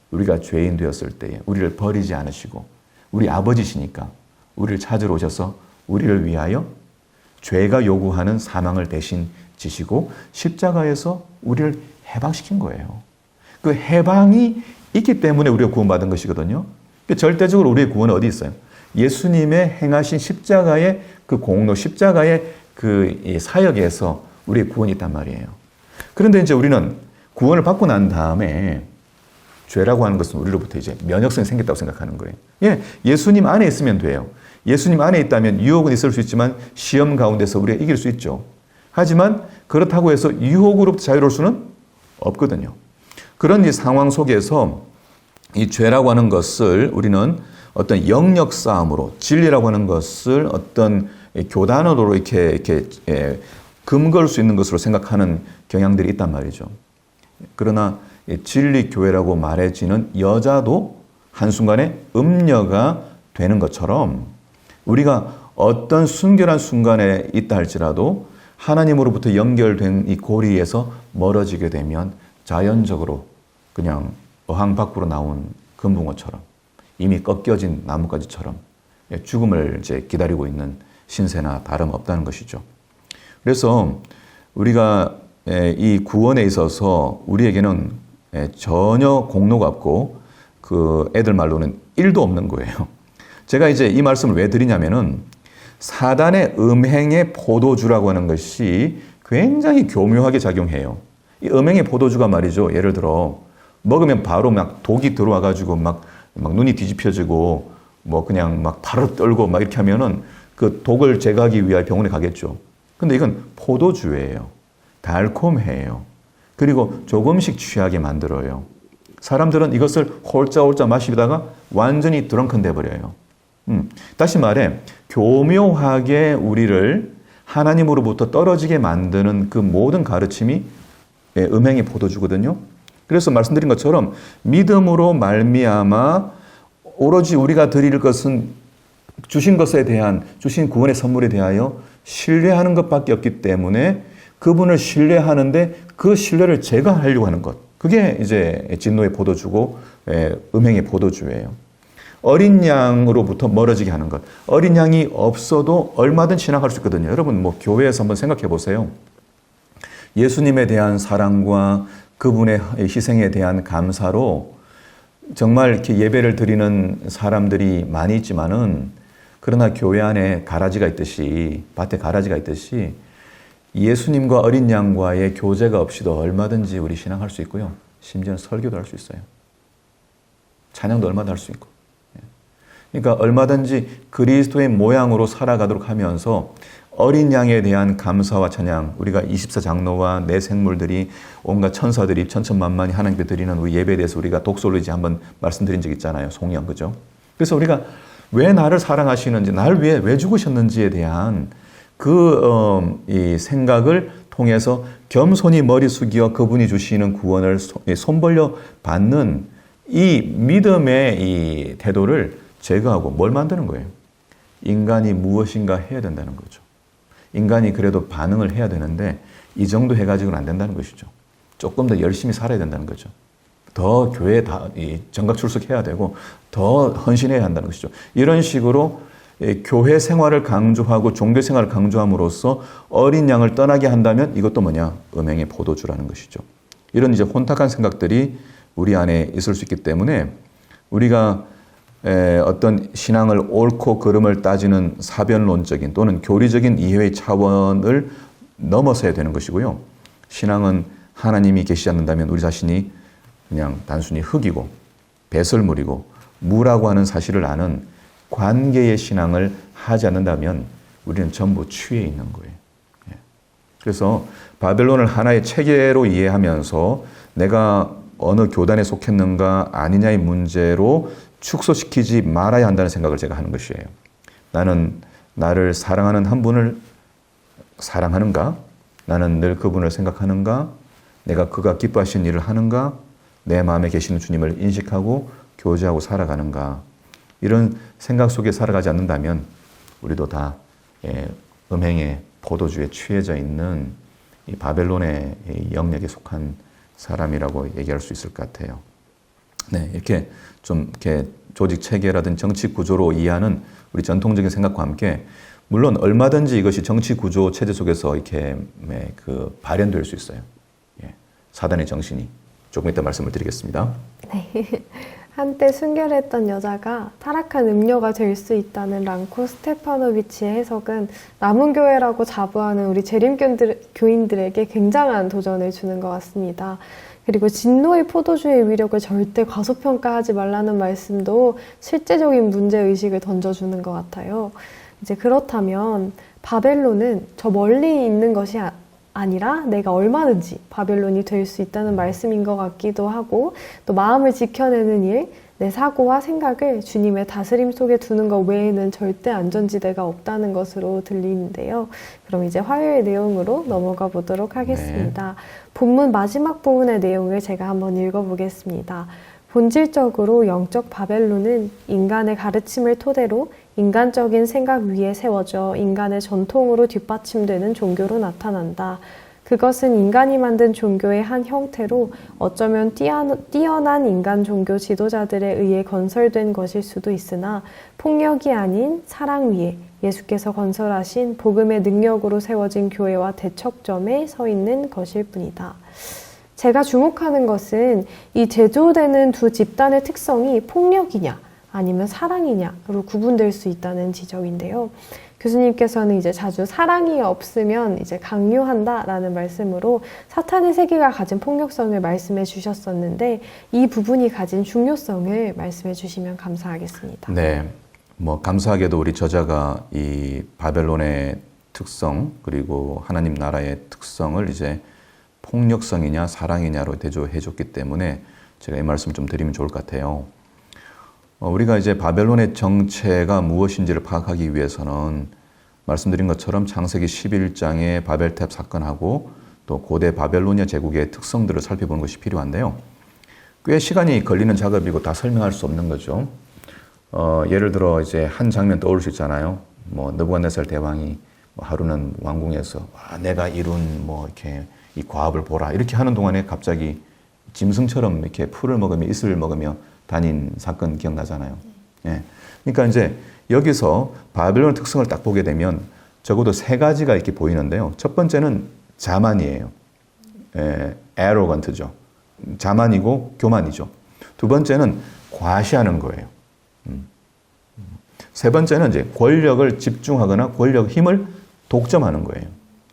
우리가 죄인 되었을 때에 우리를 버리지 않으시고 우리 아버지시니까 우리를 찾으러 오셔서 우리를 위하여 죄가 요구하는 사망을 대신 지시고 십자가에서 우리를 해방시킨 거예요. 그 해방이 있기 때문에 우리가 구원받은 것이거든요. 절대적으로 우리의 구원은 어디 있어요? 예수님의 행하신 십자가의 그 공로, 십자가의 그 사역에서 우리의 구원이 있단 말이에요. 그런데 이제 우리는 구원을 받고 난 다음에 죄라고 하는 것은 우리로부터 이제 면역성이 생겼다고 생각하는 거예요. 예수님 안에 있으면 돼요. 예수님 안에 있다면 유혹은 있을 수 있지만 시험 가운데서 우리가 이길 수 있죠. 하지만 그렇다고 해서 유혹으로부터 자유로울 수는 없거든요. 그런 이 상황 속에서 이 죄라고 하는 것을 우리는 어떤 영역 싸움으로 진리라고 하는 것을 어떤 교단으로 이렇게 금걸 수 있는 것으로 생각하는 경향들이 있단 말이죠. 그러나 진리 교회라고 말해지는 여자도 한순간에 음녀가 되는 것처럼 우리가 어떤 순결한 순간에 있다 할지라도 하나님으로부터 연결된 이 고리에서 멀어지게 되면 자연적으로 그냥 어항 밖으로 나온 금붕어처럼 이미 꺾여진 나뭇가지처럼 죽음을 이제 기다리고 있는 신세나 다름없다는 것이죠. 그래서 우리가 이 구원에 있어서 우리에게는 전혀 공로가 없고 그 애들 말로는 1도 없는 거예요. 제가 이제 이 말씀을 왜 드리냐면은 사단의 음행의 포도주라고 하는 것이 굉장히 교묘하게 작용해요. 이 음행의 포도주가 말이죠. 예를 들어 먹으면 바로 막 독이 들어와가지고 막 눈이 뒤집혀지고 뭐 그냥 막 발을 떨고 막 이렇게 하면은 그 독을 제거하기 위해 병원에 가겠죠. 근데 이건 포도주예요. 달콤해요. 그리고 조금씩 취하게 만들어요. 사람들은 이것을 홀짜홀짜 마시다가 완전히 드렁큰 돼버려요. 다시 말해 교묘하게 우리를 하나님으로부터 떨어지게 만드는 그 모든 가르침이 음행의 포도주거든요. 그래서 말씀드린 것처럼 믿음으로 말미암아 오로지 우리가 드릴 것은 주신 것에 대한 주신 구원의 선물에 대하여 신뢰하는 것밖에 없기 때문에 그분을 신뢰하는데 그 신뢰를 제거하려고 하는 것. 그게 이제 진노의 포도주고 음행의 포도주예요. 어린 양으로부터 멀어지게 하는 것. 어린 양이 없어도 얼마든 지나갈 수 있거든요. 여러분 뭐 교회에서 한번 생각해 보세요. 예수님에 대한 사랑과 그분의 희생에 대한 감사로 정말 이렇게 예배를 드리는 사람들이 많이 있지만은 그러나 교회 안에 가라지가 있듯이 밭에 가라지가 있듯이 예수님과 어린 양과의 교제가 없이도 얼마든지 우리 신앙할 수 있고요. 심지어는 설교도 할 수 있어요. 찬양도 얼마나 할 수 있고. 그러니까 얼마든지 그리스도의 모양으로 살아가도록 하면서 어린 양에 대한 감사와 찬양, 우리가 24장로와 내 생물들이 온갖 천사들이 천천만만히 하나님께 드리는 우리 예배에 대해서 우리가 독설로이지 한번 말씀드린 적 있잖아요. 송영, 그죠? 그래서 우리가 왜 나를 사랑하시는지, 나를 위해 왜 죽으셨는지에 대한 이 생각을 통해서 겸손히 머리 숙여 그분이 주시는 구원을 손 벌려 받는 이 믿음의 이 태도를 제거하고 뭘 만드는 거예요? 인간이 무엇인가 해야 된다는 거죠. 인간이 그래도 반응을 해야 되는데 이 정도 해가지고는 안 된다는 것이죠. 조금 더 열심히 살아야 된다는 거죠. 더 교회에 정각 출석해야 되고 더 헌신해야 한다는 것이죠. 이런 식으로 교회 생활을 강조하고 종교 생활을 강조함으로써 어린 양을 떠나게 한다면 이것도 뭐냐? 음행의 포도주라는 것이죠. 이런 이제 혼탁한 생각들이 우리 안에 있을 수 있기 때문에 우리가 어떤 신앙을 옳고 그름을 따지는 사변론적인 또는 교리적인 이해의 차원을 넘어서야 되는 것이고요. 신앙은 하나님이 계시지 않는다면 우리 자신이 그냥 단순히 흙이고 배설물이고 무라고 하는 사실을 아는 관계의 신앙을 하지 않는다면 우리는 전부 취해 있는 거예요. 그래서 바벨론을 하나의 체계로 이해하면서 내가 어느 교단에 속했는가 아니냐의 문제로 축소시키지 말아야 한다는 생각을 제가 하는 것이에요. 나는 나를 사랑하는 한 분을 사랑하는가? 나는 늘 그분을 생각하는가? 내가 그가 기뻐하시는 일을 하는가? 내 마음에 계시는 주님을 인식하고 교제하고 살아가는가? 이런 생각 속에 살아가지 않는다면 우리도 다 음행의 포도주에 취해져 있는 이 바벨론의 영역에 속한 사람이라고 얘기할 수 있을 것 같아요. 네, 이렇게 좀 이렇게 조직 체계라든 정치 구조로 이해하는 우리 전통적인 생각과 함께 물론 얼마든지 이것이 정치 구조 체제 속에서 이렇게 발현될 수 있어요. 사단의 정신이 조금 이따 말씀을 드리겠습니다. 네. 한때 순결했던 여자가 타락한 음녀가 될 수 있다는 랑코 스테파노비치의 해석은 남은 교회라고 자부하는 우리 재림교인들에게 굉장한 도전을 주는 것 같습니다. 그리고 진노의 포도주의 위력을 절대 과소평가하지 말라는 말씀도 실제적인 문제의식을 던져주는 것 같아요. 이제 그렇다면 바벨론은 저 멀리 있는 것이 아니라 내가 얼마든지 바벨론이 될 수 있다는 말씀인 것 같기도 하고 또 마음을 지켜내는 일, 내 사고와 생각을 주님의 다스림 속에 두는 것 외에는 절대 안전지대가 없다는 것으로 들리는데요. 그럼 이제 화요일 내용으로 넘어가 보도록 하겠습니다. 네. 본문 마지막 부분의 내용을 제가 한번 읽어보겠습니다. 본질적으로 영적 바벨론은 인간의 가르침을 토대로 인간적인 생각 위에 세워져 인간의 전통으로 뒷받침되는 종교로 나타난다. 그것은 인간이 만든 종교의 한 형태로 어쩌면 뛰어난 인간 종교 지도자들에 의해 건설된 것일 수도 있으나 폭력이 아닌 사랑 위에 예수께서 건설하신 복음의 능력으로 세워진 교회와 대척점에 서 있는 것일 뿐이다. 제가 주목하는 것은 이 제조되는 두 집단의 특성이 폭력이냐 아니면 사랑이냐로 구분될 수 있다는 지적인데요. 교수님께서는 이제 자주 사랑이 없으면 이제 강요한다라는 말씀으로 사탄의 세계가 가진 폭력성을 말씀해 주셨었는데 이 부분이 가진 중요성을 말씀해 주시면 감사하겠습니다. 네, 감사하게도 우리 저자가 이 바벨론의 특성 그리고 하나님 나라의 특성을 이제 폭력성이냐 사랑이냐로 대조해 줬기 때문에 제가 이 말씀을 좀 드리면 좋을 것 같아요. 우리가 이제 바벨론의 정체가 무엇인지를 파악하기 위해서는 말씀드린 것처럼 창세기 11장의 바벨탑 사건하고 또 고대 바벨로니아 제국의 특성들을 살펴보는 것이 필요한데요. 꽤 시간이 걸리는 작업이고 다 설명할 수 없는 거죠. 예를 들어 이제 한 장면 떠올 수 있잖아요. 느부갓네살 대왕이 하루는 왕궁에서 내가 이룬 이렇게 이 과업을 보라 이렇게 하는 동안에 갑자기 짐승처럼 이렇게 풀을 먹으며 이슬을 먹으며 다닌 사건 기억나잖아요. 예. 그러니까 이제 여기서 바벨론의 특성을 딱 보게 되면 적어도 세 가지가 이렇게 보이는데요. 첫 번째는 자만이에요. arrogant죠. 자만이고 교만이죠. 두 번째는 과시하는 거예요. 세 번째는 이제 권력을 집중하거나 권력 힘을 독점하는 거예요.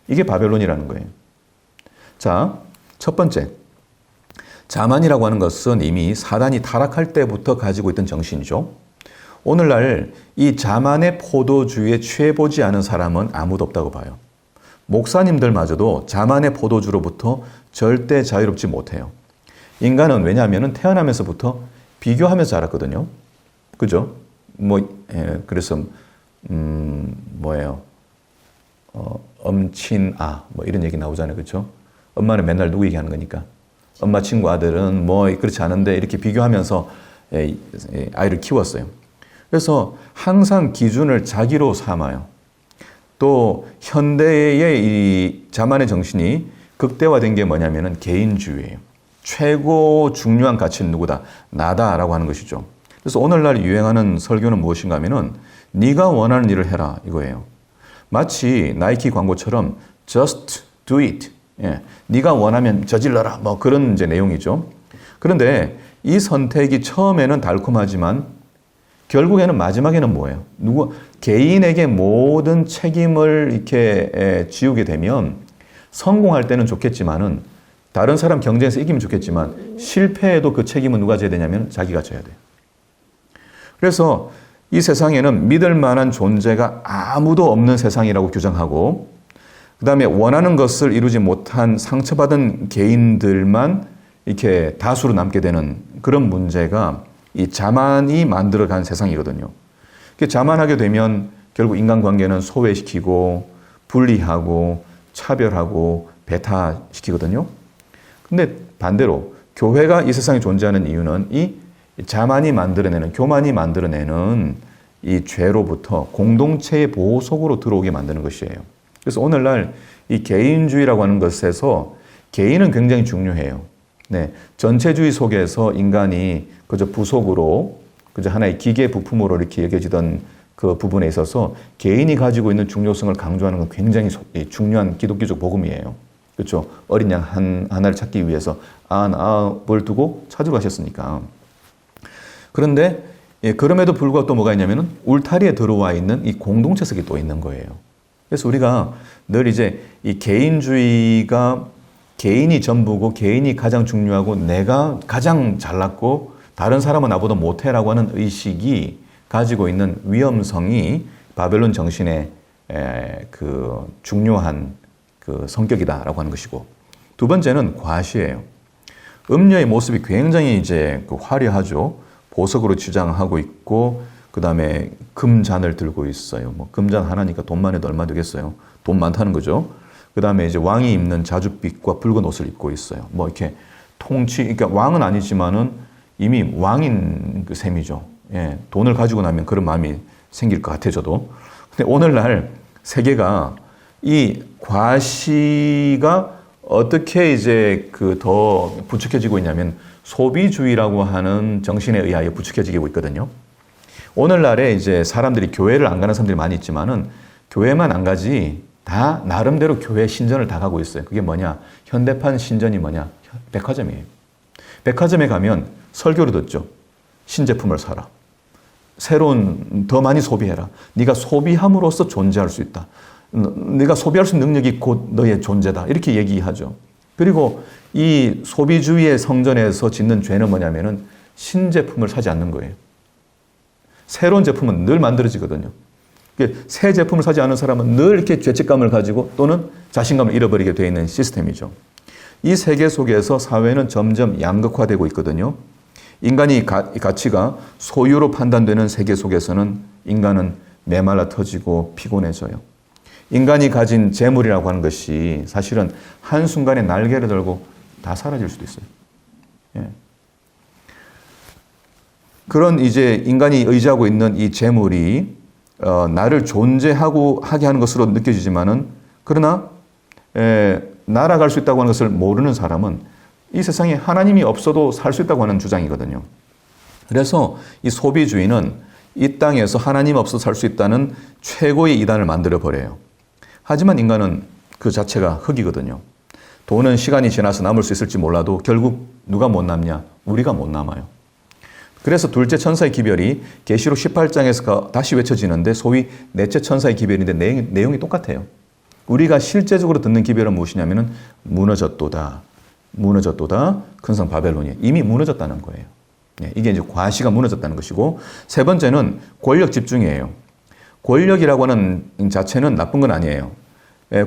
이게 바벨론이라는 거예요. 자, 첫 번째. 자만이라고 하는 것은 이미 사단이 타락할 때부터 가지고 있던 정신이죠. 오늘날 이 자만의 포도주에 취해보지 않은 사람은 아무도 없다고 봐요. 목사님들마저도 자만의 포도주로부터 절대 자유롭지 못해요. 인간은 왜냐하면 태어나면서부터 비교하면서 자랐거든요. 그죠? 그래서, 엄친아, 이런 얘기 나오잖아요. 그죠? 엄마는 맨날 누구 얘기하는 거니까. 엄마 친구 아들은 그렇지 않은데 이렇게 비교하면서 아이를 키웠어요. 그래서 항상 기준을 자기로 삼아요. 또 현대의 이 자만의 정신이 극대화된 게 뭐냐면은 개인주의예요. 최고 중요한 가치는 누구다? 나다라고 하는 것이죠. 그래서 오늘날 유행하는 설교는 무엇인가 하면은 네가 원하는 일을 해라 이거예요. 마치 나이키 광고처럼 just do it. 예, 네가 원하면 저질러라. 그런 이제 내용이죠. 그런데 이 선택이 처음에는 달콤하지만 결국에는 마지막에는 뭐예요? 개인에게 모든 책임을 이렇게 지우게 되면 성공할 때는 좋겠지만은 다른 사람 경쟁에서 이기면 좋겠지만 실패해도 그 책임은 누가 져야 되냐면 자기가 져야 돼요. 그래서 이 세상에는 믿을 만한 존재가 아무도 없는 세상이라고 규정하고 그 다음에 원하는 것을 이루지 못한 상처받은 개인들만 이렇게 다수로 남게 되는 그런 문제가 이 자만이 만들어간 세상이거든요. 자만하게 되면 결국 인간관계는 소외시키고 분리하고 차별하고 배타시키거든요. 근데 반대로 교회가 이 세상에 존재하는 이유는 이 자만이 만들어내는, 교만이 만들어내는 이 죄로부터 공동체의 보호 속으로 들어오게 만드는 것이에요. 그래서 오늘날 이 개인주의라고 하는 것에서 개인은 굉장히 중요해요. 네, 전체주의 속에서 인간이 그저 부속으로, 그저 하나의 기계 부품으로 이렇게 여겨지던 그 부분에 있어서 개인이 가지고 있는 중요성을 강조하는 건 굉장히 중요한 기독교적 복음이에요. 그렇죠? 어린 양 하나를 찾기 위해서 뭘 두고 찾으러 가셨으니까. 그런데 그럼에도 불구하고 또 뭐가 있냐면은 울타리에 들어와 있는 이 공동체성이 또 있는 거예요. 그래서 우리가 늘 이제 이 개인주의가 개인이 전부고 개인이 가장 중요하고 내가 가장 잘났고 다른 사람은 나보다 못해라고 하는 의식이 가지고 있는 위험성이 바벨론 정신의 그 중요한 그 성격이다라고 하는 것이고, 두 번째는 과시예요. 음녀의 모습이 굉장히 이제 그 화려하죠. 보석으로 치장하고 있고, 그 다음에 금잔을 들고 있어요. 금잔 하나니까 돈만 해도 얼마 되겠어요. 돈 많다는 거죠. 그 다음에 이제 왕이 입는 자줏빛과 붉은 옷을 입고 있어요. 이렇게 그러니까 왕은 아니지만은 이미 왕인 그 셈이죠. 예, 돈을 가지고 나면 그런 마음이 생길 것 같아요, 저도. 근데 오늘날 세계가 이 과시가 어떻게 이제 그 더 부추겨지고 있냐면 소비주의라고 하는 정신에 의하여 부추겨지고 있거든요. 오늘날에 이제 사람들이 교회를 안 가는 사람들이 많이 있지만은 교회만 안 가지 다 나름대로 교회 신전을 다 가고 있어요. 그게 뭐냐? 현대판 신전이 뭐냐? 백화점이에요. 백화점에 가면 설교를 듣죠. 신제품을 사라. 더 많이 소비해라. 네가 소비함으로써 존재할 수 있다. 네가 소비할 수 있는 능력이 곧 너의 존재다. 이렇게 얘기하죠. 그리고 이 소비주의의 성전에서 짓는 죄는 뭐냐면은 신제품을 사지 않는 거예요. 새로운 제품은 늘 만들어지거든요. 새 제품을 사지 않은 사람은 늘 이렇게 죄책감을 가지고 또는 자신감을 잃어버리게 되어 있는 시스템이죠. 이 세계 속에서 사회는 점점 양극화되고 있거든요. 인간이 가치가 소유로 판단되는 세계 속에서는 인간은 메말라 터지고 피곤해져요. 인간이 가진 재물이라고 하는 것이 사실은 한순간에 날개를 들고 다 사라질 수도 있어요. 예. 그런 이제 인간이 의지하고 있는 이 재물이 나를 존재하게 하는 것으로 느껴지지만은 그러나 날아갈 수 있다고 하는 것을 모르는 사람은 이 세상에 하나님이 없어도 살 수 있다고 하는 주장이거든요. 그래서 이 소비주의는 이 땅에서 하나님 없어도 살 수 있다는 최고의 이단을 만들어 버려요. 하지만 인간은 그 자체가 흙이거든요. 돈은 시간이 지나서 남을 수 있을지 몰라도 결국 누가 못 남냐? 우리가 못 남아요. 그래서 둘째 천사의 기별이 계시록 18장에서 다시 외쳐지는데 소위 넷째 천사의 기별인데 내용이 똑같아요. 우리가 실제적으로 듣는 기별은 무엇이냐면은 무너졌도다. 무너졌도다. 큰 성 바벨론이 이미 무너졌다는 거예요. 이게 이제 과시가 무너졌다는 것이고, 세 번째는 권력 집중이에요. 권력이라고 하는 자체는 나쁜 건 아니에요.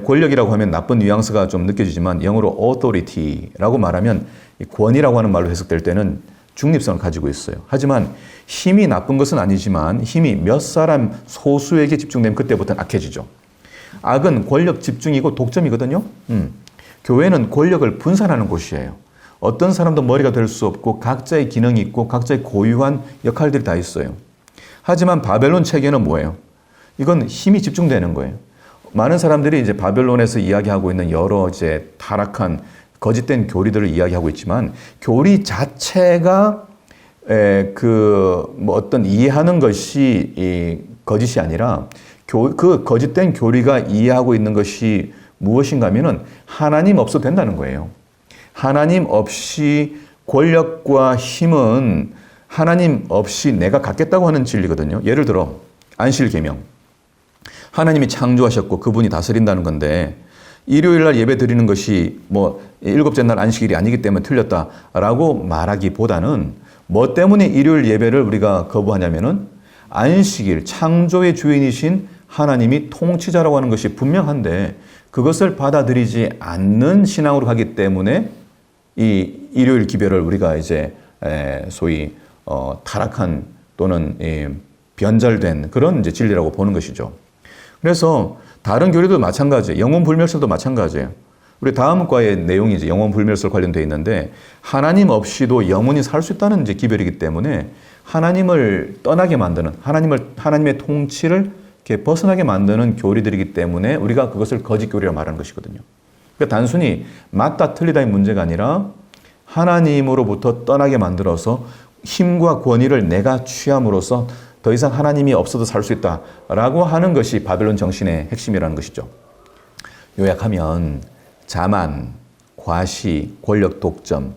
권력이라고 하면 나쁜 뉘앙스가 좀 느껴지지만 영어로 authority라고 말하면 권위라고 하는 말로 해석될 때는 중립성을 가지고 있어요. 하지만 힘이 나쁜 것은 아니지만 힘이 몇 사람 소수에게 집중되면 그때부터는 악해지죠. 악은 권력 집중이고 독점이거든요. 교회는 권력을 분산하는 곳이에요. 어떤 사람도 머리가 될 수 없고 각자의 기능이 있고 각자의 고유한 역할들이 다 있어요. 하지만 바벨론 체계는 뭐예요? 이건 힘이 집중되는 거예요. 많은 사람들이 이제 바벨론에서 이야기하고 있는 여러 이제 타락한 거짓된 교리들을 이야기하고 있지만, 교리 자체가 어떤 이해하는 것이 거짓이 아니라 그 거짓된 교리가 이해하고 있는 것이 무엇인가 하면은 하나님 없어도 된다는 거예요. 하나님 없이 권력과 힘은 하나님 없이 내가 갖겠다고 하는 진리거든요. 예를 들어 안식일계명. 하나님이 창조하셨고 그분이 다스린다는 건데, 일요일 날 예배 드리는 것이 일곱째 날 안식일이 아니기 때문에 틀렸다라고 말하기보다는 뭐 때문에 일요일 예배를 우리가 거부하냐면은 안식일, 창조의 주인이신 하나님이 통치자라고 하는 것이 분명한데 그것을 받아들이지 않는 신앙으로 가기 때문에 이 일요일 기별을 우리가 이제 소위 타락한 또는 변절된 그런 이제 진리라고 보는 것이죠. 그래서 다른 교리도 마찬가지예요. 영혼 불멸설도 마찬가지예요. 우리 다음 과의 내용이 이제 영혼 불멸설 관련되어 있는데, 하나님 없이도 영혼이 살 수 있다는 이제 기별이기 때문에 하나님을 떠나게 만드는, 하나님의 통치를 이렇게 벗어나게 만드는 교리들이기 때문에 우리가 그것을 거짓 교리라고 말하는 것이거든요. 그러니까 단순히 맞다 틀리다의 문제가 아니라 하나님으로부터 떠나게 만들어서 힘과 권위를 내가 취함으로써 더 이상 하나님이 없어도 살 수 있다라고 하는 것이 바벨론 정신의 핵심이라는 것이죠. 요약하면 자만, 과시, 권력 독점,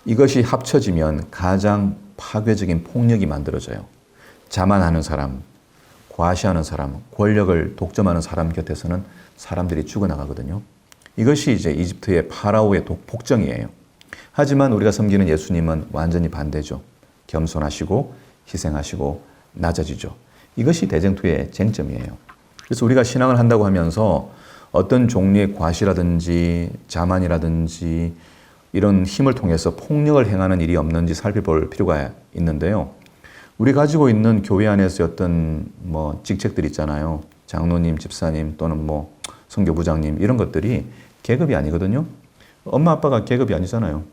이것이 합쳐지면 가장 파괴적인 폭력이 만들어져요. 자만하는 사람, 과시하는 사람, 권력을 독점하는 사람 곁에서는 사람들이 죽어나가거든요. 이것이 이제 이집트의 파라오의 폭정이에요. 하지만 우리가 섬기는 예수님은 완전히 반대죠. 겸손하시고 희생하시고 낮아지죠. 이것이 대쟁투의 쟁점이에요. 그래서 우리가 신앙을 한다고 하면서 어떤 종류의 과시라든지 자만이라든지 이런 힘을 통해서 폭력을 행하는 일이 없는지 살펴볼 필요가 있는데요. 우리 가지고 있는 교회 안에서 어떤 직책들 있잖아요. 장로님, 집사님 또는 선교부장님, 이런 것들이 계급이 아니거든요. 엄마 아빠가 계급이 아니잖아요.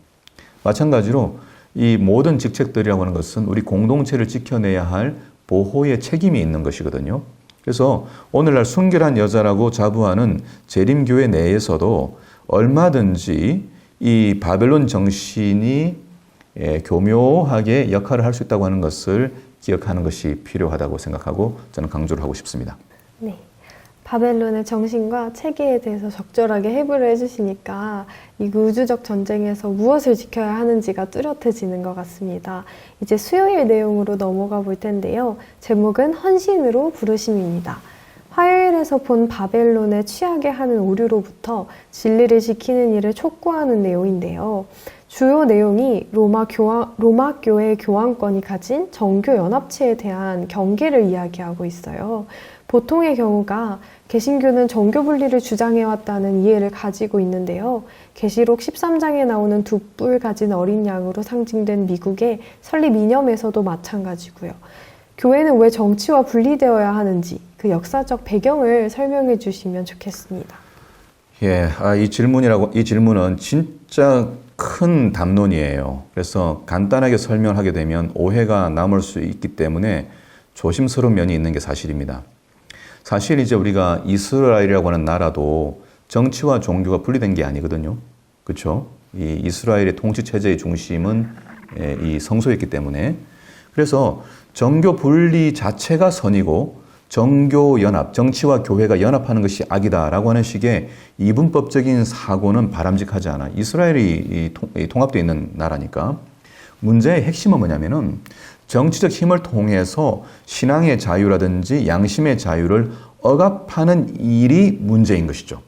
마찬가지로 이 모든 직책들이라고 하는 것은 우리 공동체를 지켜내야 할 보호의 책임이 있는 것이거든요. 그래서 오늘날 순결한 여자라고 자부하는 재림교회 내에서도 얼마든지 이 바벨론 정신이 교묘하게 역할을 할 수 있다고 하는 것을 기억하는 것이 필요하다고 생각하고 저는 강조를 하고 싶습니다. 네. 바벨론의 정신과 체계에 대해서 적절하게 해부를 해주시니까 이 우주적 전쟁에서 무엇을 지켜야 하는지가 뚜렷해지는 것 같습니다. 이제 수요일 내용으로 넘어가 볼 텐데요. 제목은 헌신으로 부르심입니다. 화요일에서 본 바벨론에 취하게 하는 오류로부터 진리를 지키는 일을 촉구하는 내용인데요. 주요 내용이 로마 교회 교황권이 가진 정교 연합체에 대한 경계를 이야기하고 있어요. 보통의 경우가 개신교는 정교 분리를 주장해왔다는 이해를 가지고 있는데요. 계시록 13장에 나오는 두 뿔 가진 어린 양으로 상징된 미국의 설립 이념에서도 마찬가지고요. 교회는 왜 정치와 분리되어야 하는지 그 역사적 배경을 설명해 주시면 좋겠습니다. 이 질문은 진짜 큰 담론이에요. 그래서 간단하게 설명을 하게 되면 오해가 남을 수 있기 때문에 조심스러운 면이 있는 게 사실입니다. 사실 이제 우리가 이스라엘이라고 하는 나라도 정치와 종교가 분리된 게 아니거든요. 그렇죠? 이 이스라엘의 통치 체제의 중심은 이 성소였기 때문에, 그래서 정교 분리 자체가 선이고 정교 연합, 정치와 교회가 연합하는 것이 악이다라고 하는 식의 이분법적인 사고는 바람직하지 않아. 이스라엘이 통합되어 있는 나라니까. 문제의 핵심은 뭐냐면은 정치적 힘을 통해서 신앙의 자유라든지 양심의 자유를 억압하는 일이 문제인 것이죠.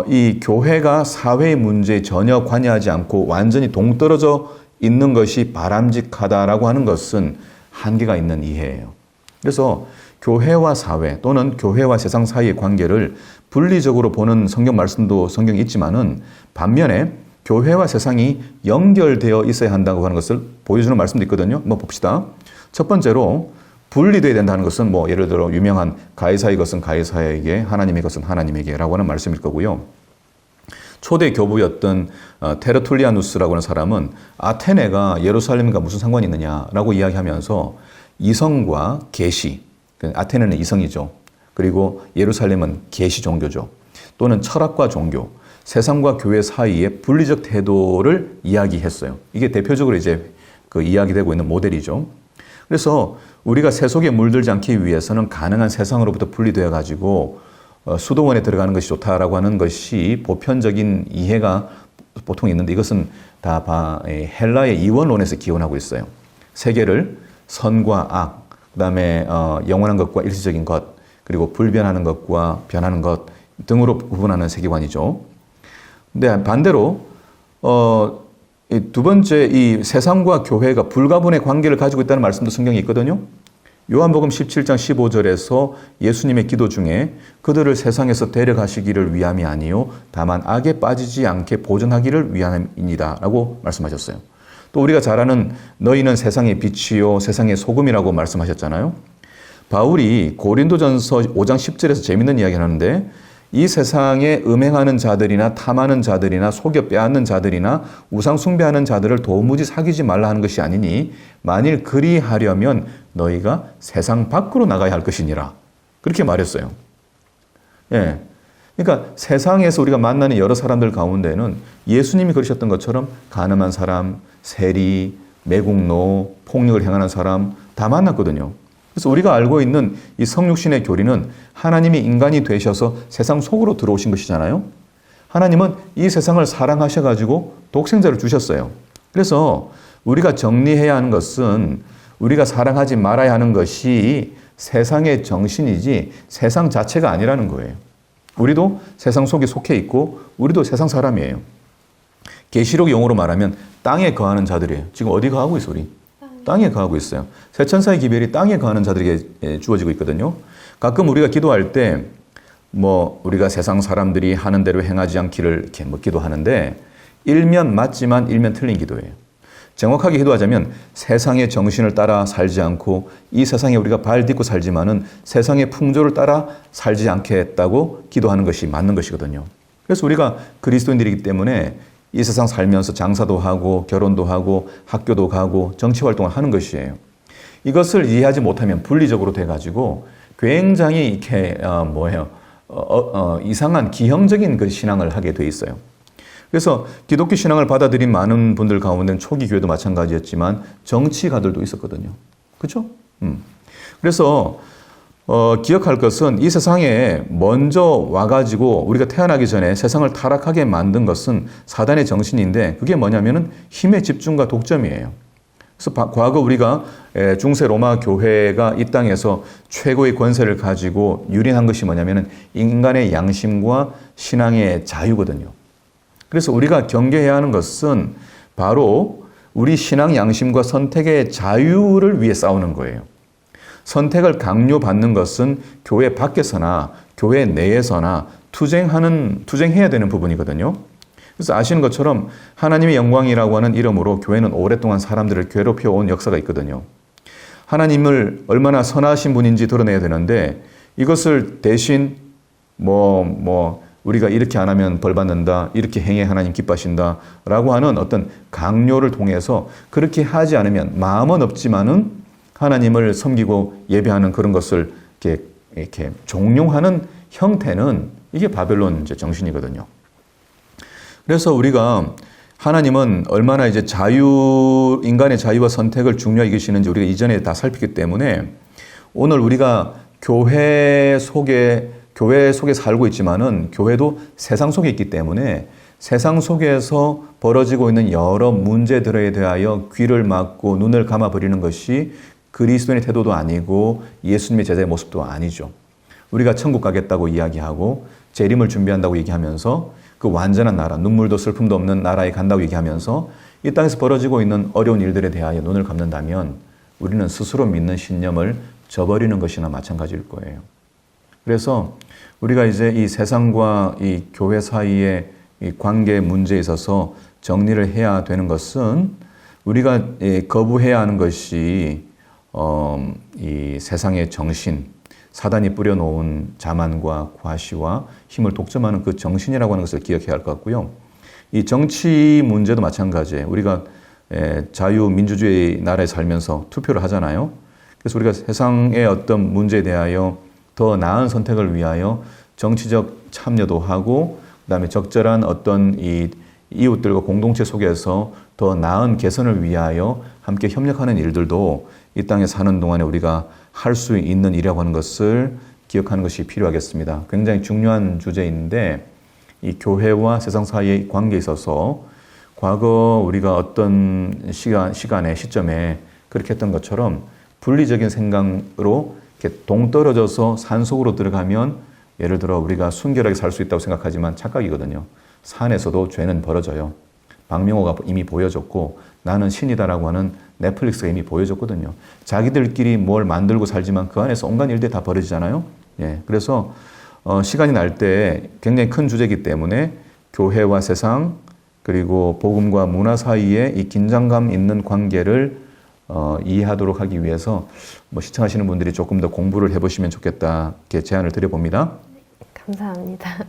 이 교회가 사회의 문제에 전혀 관여하지 않고 완전히 동떨어져 있는 것이 바람직하다라고 하는 것은 한계가 있는 이해예요. 그래서 교회와 사회 또는 교회와 세상 사이의 관계를 분리적으로 보는 성경 말씀도 성경에 있지만은 반면에 교회와 세상이 연결되어 있어야 한다고 하는 것을 보여주는 말씀도 있거든요. 한번 봅시다. 첫 번째로 분리되어야 된다는 것은 뭐 예를 들어 유명한 가이사의 것은 가이사에게 하나님의 것은 하나님에게라고 하는 말씀일 거고요. 초대 교부였던 테르툴리아누스라고 하는 사람은 아테네가 예루살렘과 무슨 상관이 있느냐라고 이야기하면서 이성과 계시, 아테네는 이성이죠. 그리고 예루살렘은 계시 종교죠. 또는 철학과 종교, 세상과 교회 사이의 분리적 태도를 이야기했어요. 이게 대표적으로 이제 그 이야기되고 있는 모델이죠. 그래서 우리가 세속에 물들지 않기 위해서는 가능한 세상으로부터 분리되어 가지고 수도원에 들어가는 것이 좋다라고 하는 것이 보편적인 이해가 보통 있는데 이것은 다 헬라의 이원론에서 기원하고 있어요. 세계를 선과 악, 그다음에 영원한 것과 일시적인 것, 그리고 불변하는 것과 변하는 것 등으로 구분하는 세계관이죠. 근데 반대로 두 번째 이 세상과 교회가 불가분의 관계를 가지고 있다는 말씀도 성경에 있거든요. 요한복음 17장 15절에서 예수님의 기도 중에 그들을 세상에서 데려가시기를 위함이 아니요 다만 악에 빠지지 않게 보존하기를 위함이니라 라고 말씀하셨어요. 또 우리가 잘 아는 너희는 세상의 빛이요 세상의 소금이라고 말씀하셨잖아요. 바울이 고린도전서 5장 10절에서 재밌는 이야기를 하는데 이 세상에 음행하는 자들이나 탐하는 자들이나 속여 빼앗는 자들이나 우상 숭배하는 자들을 도무지 사귀지 말라 하는 것이 아니니 만일 그리하려면 너희가 세상 밖으로 나가야 할 것이니라. 그렇게 말했어요. 예. 그러니까 세상에서 우리가 만나는 여러 사람들 가운데는 예수님이 그러셨던 것처럼 가늠한 사람, 세리, 매국노, 폭력을 행하는 사람 다 만났거든요. 그래서 우리가 알고 있는 이 성육신의 교리는 하나님이 인간이 되셔서 세상 속으로 들어오신 것이잖아요. 하나님은 이 세상을 사랑하셔가지고 독생자를 주셨어요. 그래서 우리가 정리해야 하는 것은 우리가 사랑하지 말아야 하는 것이 세상의 정신이지 세상 자체가 아니라는 거예요. 우리도 세상 속에 속해 있고 우리도 세상 사람이에요. 계시록 용어로 말하면 땅에 거하는 자들이에요. 지금 어디 거하고 있어 우리? 땅에 거하고 있어요. 세 천사의 기별이 땅에 거하는 자들에게 주어지고 있거든요. 가끔 우리가 기도할 때 우리가 세상 사람들이 하는 대로 행하지 않기를 이렇게 기도하는데 일면 맞지만 일면 틀린 기도예요. 정확하게 기도하자면 세상의 정신을 따라 살지 않고 이 세상에 우리가 발 딛고 살지만은 세상의 풍조를 따라 살지 않겠다고 기도하는 것이 맞는 것이거든요. 그래서 우리가 그리스도인들이기 때문에 이 세상 살면서 장사도 하고 결혼도 하고 학교도 가고 정치 활동을 하는 것이에요. 이것을 이해하지 못하면 분리적으로 돼가지고 굉장히 이렇게 이상한 기형적인 그 신앙을 하게 돼 있어요. 그래서 기독교 신앙을 받아들인 많은 분들 가운데는 초기 교회도 마찬가지였지만 정치가들도 있었거든요. 그렇죠? 그래서 기억할 것은 이 세상에 먼저 와가지고 우리가 태어나기 전에 세상을 타락하게 만든 것은 사단의 정신인데 그게 뭐냐면은 힘의 집중과 독점이에요. 그래서 과거 우리가 중세 로마 교회가 이 땅에서 최고의 권세를 가지고 유린한 것이 뭐냐면은 인간의 양심과 신앙의 자유거든요. 그래서 우리가 경계해야 하는 것은 바로 우리 신앙 양심과 선택의 자유를 위해 싸우는 거예요. 선택을 강요받는 것은 교회 밖에서나 교회 내에서나 투쟁해야 되는 부분이거든요. 그래서 아시는 것처럼 하나님의 영광이라고 하는 이름으로 교회는 오랫동안 사람들을 괴롭혀온 역사가 있거든요. 하나님을 얼마나 선하신 분인지 드러내야 되는데 이것을 대신 우리가 이렇게 안 하면 벌 받는다, 이렇게 행해 하나님 기뻐하신다 라고 하는 어떤 강요를 통해서 그렇게 하지 않으면 마음은 없지만은 하나님을 섬기고 예배하는 그런 것을 이렇게 종용하는 형태는 이게 바벨론 정신이거든요. 그래서 우리가 하나님은 얼마나 이제 인간의 자유와 선택을 중요하게 여기시는지 우리가 이전에 다 살피기 때문에 오늘 우리가 교회 속에 살고 있지만은 교회도 세상 속에 있기 때문에 세상 속에서 벌어지고 있는 여러 문제들에 대하여 귀를 막고 눈을 감아버리는 것이 그리스도인의 태도도 아니고 예수님의 제자의 모습도 아니죠. 우리가 천국 가겠다고 이야기하고 재림을 준비한다고 얘기하면서 그 완전한 나라, 눈물도 슬픔도 없는 나라에 간다고 얘기하면서 이 땅에서 벌어지고 있는 어려운 일들에 대하여 눈을 감는다면 우리는 스스로 믿는 신념을 저버리는 것이나 마찬가지일 거예요. 그래서 우리가 이제 이 세상과 이 교회 사이의 이 관계 문제에 있어서 정리를 해야 되는 것은 우리가 거부해야 하는 것이 이 세상의 정신, 사단이 뿌려놓은 자만과 과시와 힘을 독점하는 그 정신이라고 하는 것을 기억해야 할 것 같고요. 이 정치 문제도 마찬가지예요. 우리가 자유민주주의 나라에 살면서 투표를 하잖아요. 그래서 우리가 세상의 어떤 문제에 대하여 더 나은 선택을 위하여 정치적 참여도 하고 그다음에 적절한 어떤 이 이웃들과 공동체 속에서 더 나은 개선을 위하여 함께 협력하는 일들도 이 땅에 사는 동안에 우리가 할 수 있는 일이라고 하는 것을 기억하는 것이 필요하겠습니다. 굉장히 중요한 주제인데 이 교회와 세상 사이의 관계에 있어서 과거 우리가 어떤 시점에 그렇게 했던 것처럼 분리적인 생각으로 이렇게 동떨어져서 산속으로 들어가면 예를 들어 우리가 순결하게 살 수 있다고 생각하지만 착각이거든요. 산에서도 죄는 벌어져요. 박명호가 이미 보여줬고 나는 신이다라고 하는 넷플릭스가 이미 보여줬거든요. 자기들끼리 뭘 만들고 살지만 그 안에서 온갖 일들이 다 벌어지잖아요. 예, 그래서 시간이 날 때 굉장히 큰 주제이기 때문에 교회와 세상 그리고 복음과 문화 사이에 이 긴장감 있는 관계를 이해하도록 하기 위해서 시청하시는 분들이 조금 더 공부를 해보시면 좋겠다 이렇게 제안을 드려봅니다. 감사합니다.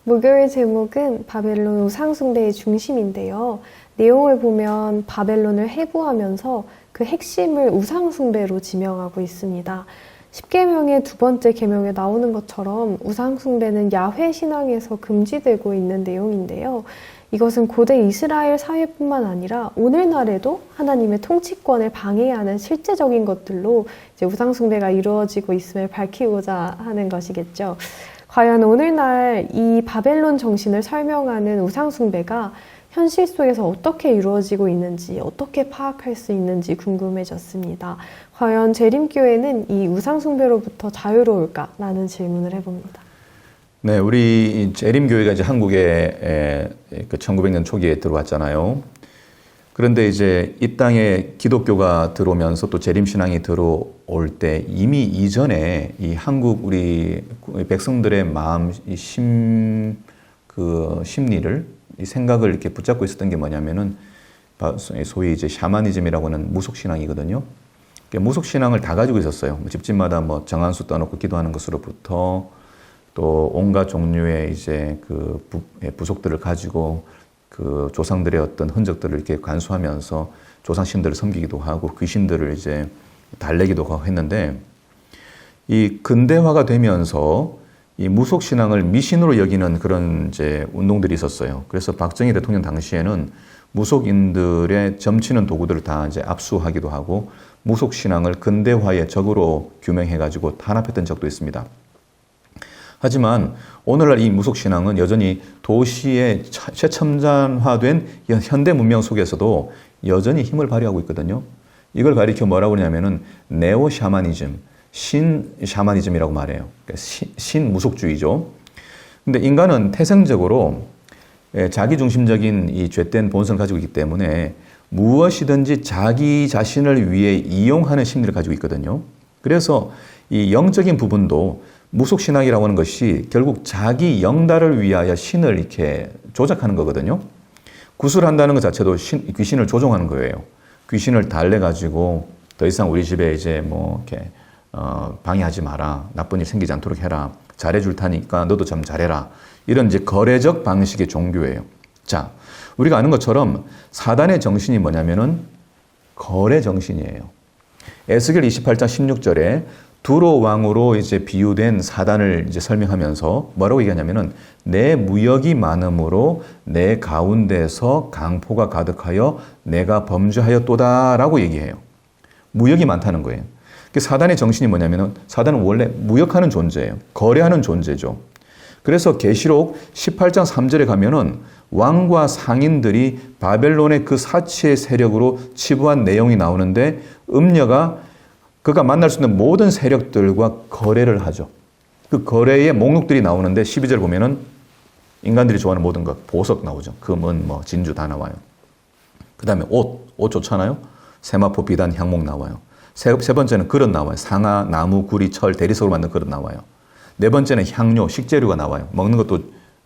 목요일 제목은 바벨론 우상숭배의 중심인데요. 내용을 보면 바벨론을 해부하면서 그 핵심을 우상숭배로 지명하고 있습니다. 10계명의 두 번째 계명에 나오는 것처럼 우상숭배는 야훼 신앙에서 금지되고 있는 내용인데요. 이것은 고대 이스라엘 사회뿐만 아니라 오늘날에도 하나님의 통치권을 방해하는 실제적인 것들로 이제 우상숭배가 이루어지고 있음을 밝히고자 하는 것이겠죠. 과연 오늘날 이 바벨론 정신을 설명하는 우상숭배가 현실 속에서 어떻게 이루어지고 있는지, 어떻게 파악할 수 있는지 궁금해졌습니다. 과연 재림교회는 이 우상숭배로부터 자유로울까라는 질문을 해봅니다. 네, 우리 재림교회가 이제 한국에 1900년 초기에 들어왔잖아요. 그런데 이제 이 땅에 기독교가 들어오면서 또 재림신앙이 들어올 때 이미 이전에 이 한국 우리 백성들의 마음, 이 심리를, 이 생각을 이렇게 붙잡고 있었던 게 뭐냐면은 소위 이제 샤머니즘이라고 하는 무속신앙이거든요. 무속신앙을 다 가지고 있었어요. 집집마다 정한수 떠놓고 기도하는 것으로부터 또 온갖 종류의 이제 부속들을 가지고 그 조상들의 어떤 흔적들을 이렇게 간수하면서 조상신들을 섬기기도 하고 귀신들을 이제 달래기도 하고 했는데 이 근대화가 되면서 이 무속신앙을 미신으로 여기는 그런 이제 운동들이 있었어요. 그래서 박정희 대통령 당시에는 무속인들의 점치는 도구들을 다 이제 압수하기도 하고 무속신앙을 근대화의 적으로 규명해가지고 탄압했던 적도 있습니다. 하지만 오늘날 이 무속신앙은 여전히 도시의 최첨단화된 현대 문명 속에서도 여전히 힘을 발휘하고 있거든요. 이걸 가리켜 뭐라고 그러냐면은 네오 샤머니즘, 신 샤머니즘이라고 말해요. 그러니까 신 무속주의죠. 근데 인간은 태생적으로 자기중심적인 이 죄된 본성을 가지고 있기 때문에 무엇이든지 자기 자신을 위해 이용하는 심리를 가지고 있거든요. 그래서 이 영적인 부분도 무속신앙이라고 하는 것이 결국 자기 영달을 위하여 신을 이렇게 조작하는 거거든요. 구술한다는 것 자체도 귀신을 조종하는 거예요. 귀신을 달래가지고 더 이상 우리 집에 이제 이렇게 방해하지 마라. 나쁜 일 생기지 않도록 해라. 잘해줄 테니까 너도 좀 잘해라. 이런 이제 거래적 방식의 종교예요. 자, 우리가 아는 것처럼 사단의 정신이 뭐냐면은 거래 정신이에요. 에스겔 28장 16절에 두로 왕으로 이제 비유된 사단을 이제 설명하면서 뭐라고 얘기하냐면은 내 무역이 많음으로 내 가운데서 강포가 가득하여 내가 범죄하였도다라고 얘기해요. 무역이 많다는 거예요. 사단의 정신이 뭐냐면은 사단은 원래 무역하는 존재예요. 거래하는 존재죠. 그래서 계시록 18장 3절에 가면은 왕과 상인들이 바벨론의 그 사치의 세력으로 치부한 내용이 나오는데 음녀가 그가 만날 수 있는 모든 세력들과 거래를 하죠. 그 거래의 목록들이 나오는데 12절 보면은 인간들이 좋아하는 모든 것, 보석 나오죠. 금은 뭐 진주 다 나와요. 그 다음에 옷 좋잖아요. 세마포, 비단, 향목 나와요. 세 번째는 그릇 나와요. 상아, 나무, 구리, 철, 대리석으로 만든 그릇 나와요. 네 번째는 향료, 식재료가 나와요. 먹는 것도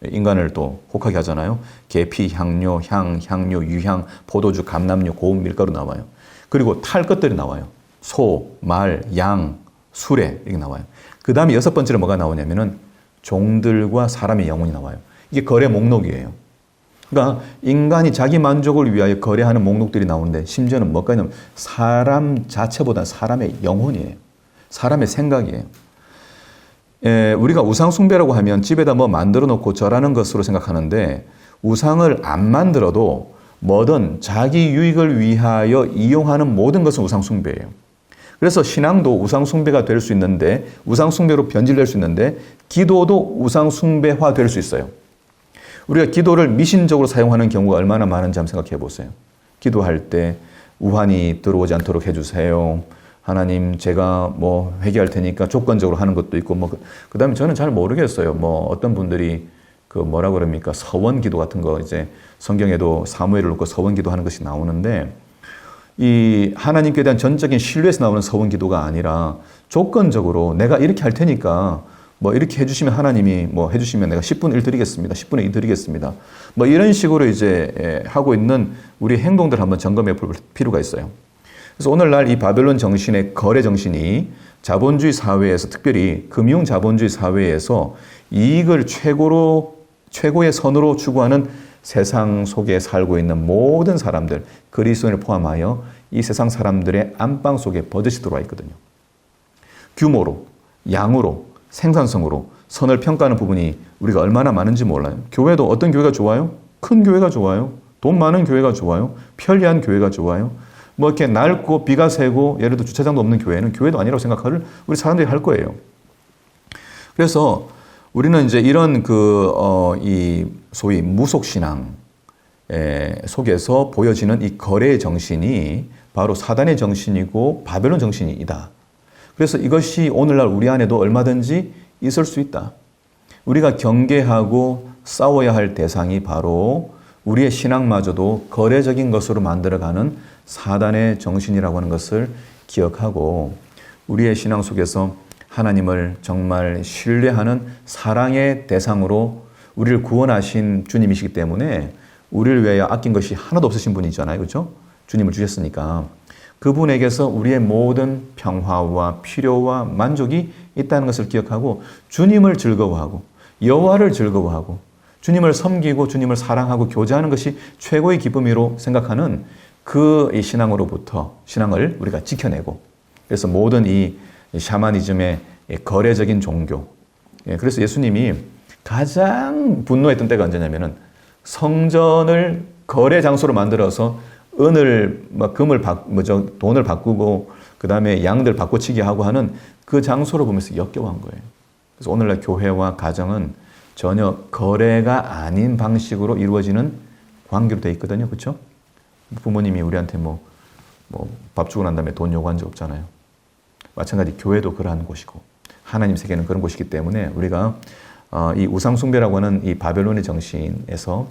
인간을 또 혹하게 하잖아요. 계피, 향료, 향료, 유향, 포도주, 감람료, 고운 밀가루 나와요. 그리고 탈 것들이 나와요. 소, 말, 양, 수레 이렇게 나와요. 그 다음에 여섯 번째로 뭐가 나오냐면은 종들과 사람의 영혼이 나와요. 이게 거래 목록이에요. 그러니까 인간이 자기 만족을 위하여 거래하는 목록들이 나오는데 심지어는 뭐까지냐면 사람 자체보다 사람의 영혼이에요. 사람의 생각이에요. 우리가 우상 숭배라고 하면 집에다 뭐 만들어 놓고 절하는 것으로 생각하는데 우상을 안 만들어도 뭐든 자기 유익을 위하여 이용하는 모든 것은 우상 숭배예요. 그래서 신앙도 우상 숭배가 될 수 있는데 우상 숭배로 변질될 수 있는데 기도도 우상 숭배화 될 수 있어요. 우리가 기도를 미신적으로 사용하는 경우가 얼마나 많은지 한번 생각해 보세요. 기도할 때 우환이 들어오지 않도록 해주세요. 하나님, 제가 뭐 회개할 테니까 조건적으로 하는 것도 있고, 뭐, 그 다음에 저는 잘 모르겠어요. 뭐, 어떤 분들이 그 뭐라 그럽니까? 서원 기도 같은 거, 이제 성경에도 사무엘을 놓고 서원 기도 하는 것이 나오는데, 이 하나님께 대한 전적인 신뢰에서 나오는 서원 기도가 아니라 조건적으로 내가 이렇게 할 테니까 뭐 이렇게 해주시면 하나님이 뭐 해주시면 내가 10분의 1 드리겠습니다. 10분의 2 드리겠습니다. 뭐 이런 식으로 이제 하고 있는 우리 행동들 한번 점검해 볼 필요가 있어요. 그래서 오늘날 이 바벨론 정신의 거래 정신이 자본주의 사회에서 특별히 금융 자본주의 사회에서 이익을 최고의 선으로 추구하는 세상 속에 살고 있는 모든 사람들, 그리스도인을 포함하여 이 세상 사람들의 안방 속에 버젓이 들어와 있거든요. 규모로, 양으로, 생산성으로 선을 평가하는 부분이 우리가 얼마나 많은지 몰라요. 교회도 어떤 교회가 좋아요? 큰 교회가 좋아요. 돈 많은 교회가 좋아요. 편리한 교회가 좋아요. 뭐 이렇게 낡고 비가 새고 예를 들어 주차장도 없는 교회는 교회도 아니라고 생각을 우리 사람들이 할 거예요. 그래서 우리는 이제 이런 이 소위 무속신앙 속에서 보여지는 이 거래의 정신이 바로 사단의 정신이고 바벨론 정신이다. 그래서 이것이 오늘날 우리 안에도 얼마든지 있을 수 있다. 우리가 경계하고 싸워야 할 대상이 바로 우리의 신앙마저도 거래적인 것으로 만들어가는 사단의 정신이라고 하는 것을 기억하고 우리의 신앙 속에서 하나님을 정말 신뢰하는 사랑의 대상으로 우리를 구원하신 주님이시기 때문에 우리를 위하여 아낀 것이 하나도 없으신 분이잖아요. 그렇죠? 주님을 주셨으니까 그분에게서 우리의 모든 평화와 필요와 만족이 있다는 것을 기억하고 주님을 즐거워하고 여호와를 즐거워하고 주님을 섬기고 주님을 사랑하고 교제하는 것이 최고의 기쁨이로 생각하는 그 신앙을 우리가 지켜내고 그래서 모든 이 샤머니즘의 거래적인 종교 그래서 예수님이 가장 분노했던 때가 언제냐면은 성전을 거래 장소로 만들어서 돈을 바꾸고 그 다음에 양들 바꿔치기 하고 하는 그 장소를 보면서 역겨워한 거예요. 그래서 오늘날 교회와 가정은 전혀 거래가 아닌 방식으로 이루어지는 관계로 돼 있거든요. 그렇죠? 부모님이 우리한테 밥 주고 난 다음에 돈 요구한 적 없잖아요. 마찬가지 교회도 그러한 곳이고 하나님 세계는 그런 곳이기 때문에 우리가 이 우상숭배라고 하는 이 바벨론의 정신에서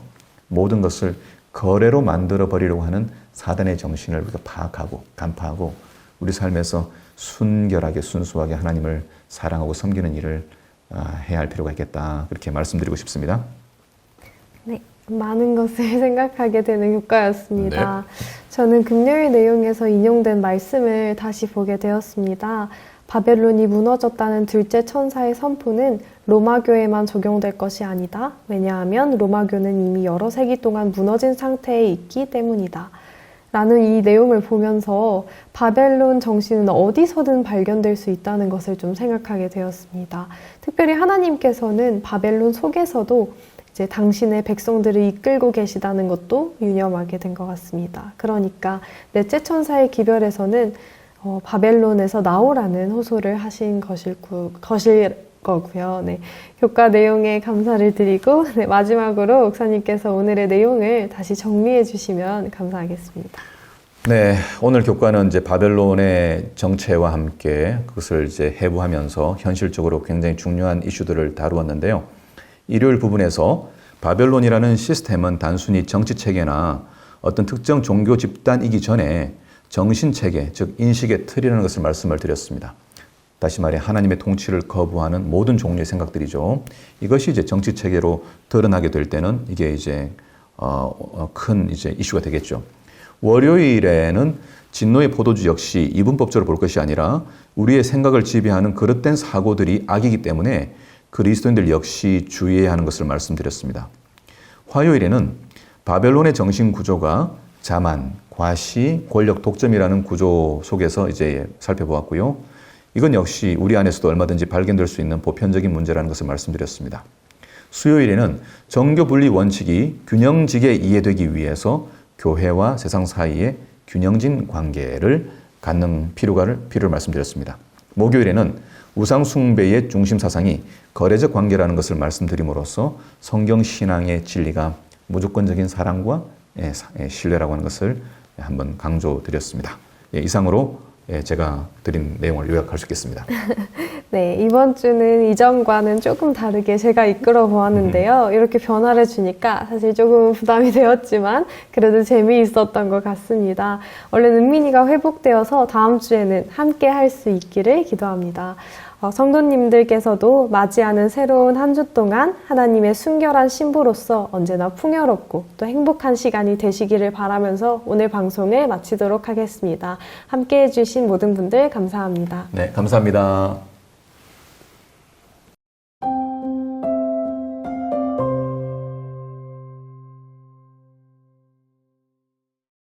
모든 것을 거래로 만들어 버리려고 하는 사단의 정신을 우리가 파악하고 간파하고 우리 삶에서 순결하게 순수하게 하나님을 사랑하고 섬기는 일을 해야 할 필요가 있겠다. 그렇게 말씀드리고 싶습니다. 네, 많은 것을 생각하게 되는 교과였습니다. 네. 저는 금요일 내용에서 인용된 말씀을 다시 보게 되었습니다. 바벨론이 무너졌다는 둘째 천사의 선포는 로마교에만 적용될 것이 아니다. 왜냐하면 로마교는 이미 여러 세기 동안 무너진 상태에 있기 때문이다. 라는 이 내용을 보면서 바벨론 정신은 어디서든 발견될 수 있다는 것을 좀 생각하게 되었습니다. 특별히 하나님께서는 바벨론 속에서도 이제 당신의 백성들을 이끌고 계시다는 것도 유념하게 된 것 같습니다. 그러니까 넷째 천사의 기별에서는 바벨론에서 나오라는 호소를 하신 것일 거고요. 네, 교과 내용에 감사를 드리고 마지막으로 목사님께서 오늘의 내용을 다시 정리해 주시면 감사하겠습니다. 네, 오늘 교과는 이제 바벨론의 정체와 함께 그것을 이제 해부하면서 현실적으로 굉장히 중요한 이슈들을 다루었는데요. 일요일 부분에서 바벨론이라는 시스템은 단순히 정치 체계나 어떤 특정 종교 집단이기 전에 정신 체계, 즉 인식의 틀이라는 것을 말씀을 드렸습니다. 다시 말해 하나님의 통치를 거부하는 모든 종류의 생각들이죠. 이것이 이제 정치 체계로 드러나게 될 때는 이게 이제 큰 이제 이슈가 되겠죠. 월요일에는 진노의 포도주 역시 이분법적으로 볼 것이 아니라 우리의 생각을 지배하는 그릇된 사고들이 악이기 때문에 그리스도인들 역시 주의해야 하는 것을 말씀드렸습니다. 화요일에는 바벨론의 정신 구조가 자만, 과시, 권력 독점이라는 구조 속에서 이제 살펴보았고요. 이건 역시 우리 안에서도 얼마든지 발견될 수 있는 보편적인 문제라는 것을 말씀드렸습니다. 수요일에는 정교 분리 원칙이 균형지게 이해되기 위해서 교회와 세상 사이에 균형진 관계를 갖는 필요를 말씀드렸습니다. 목요일에는 우상 숭배의 중심 사상이 거래적 관계라는 것을 말씀드림으로써 성경 신앙의 진리가 무조건적인 사랑과 신뢰라고 하는 것을 한번 강조드렸습니다. 이상으로 제가 드린 내용을 요약할 수 있겠습니다. 네, 이번 주는 이전과는 조금 다르게 제가 이끌어 보았는데요. 이렇게 변화를 주니까 사실 조금 부담이 되었지만 그래도 재미있었던 것 같습니다. 얼른 은민이가 회복되어서 다음 주에는 함께 할 수 있기를 기도합니다. 성도님들께서도 맞이하는 새로운 한 주 동안 하나님의 순결한 신부로서 언제나 풍요롭고 또 행복한 시간이 되시기를 바라면서 오늘 방송을 마치도록 하겠습니다. 함께 해주신 모든 분들 감사합니다. 네, 감사합니다.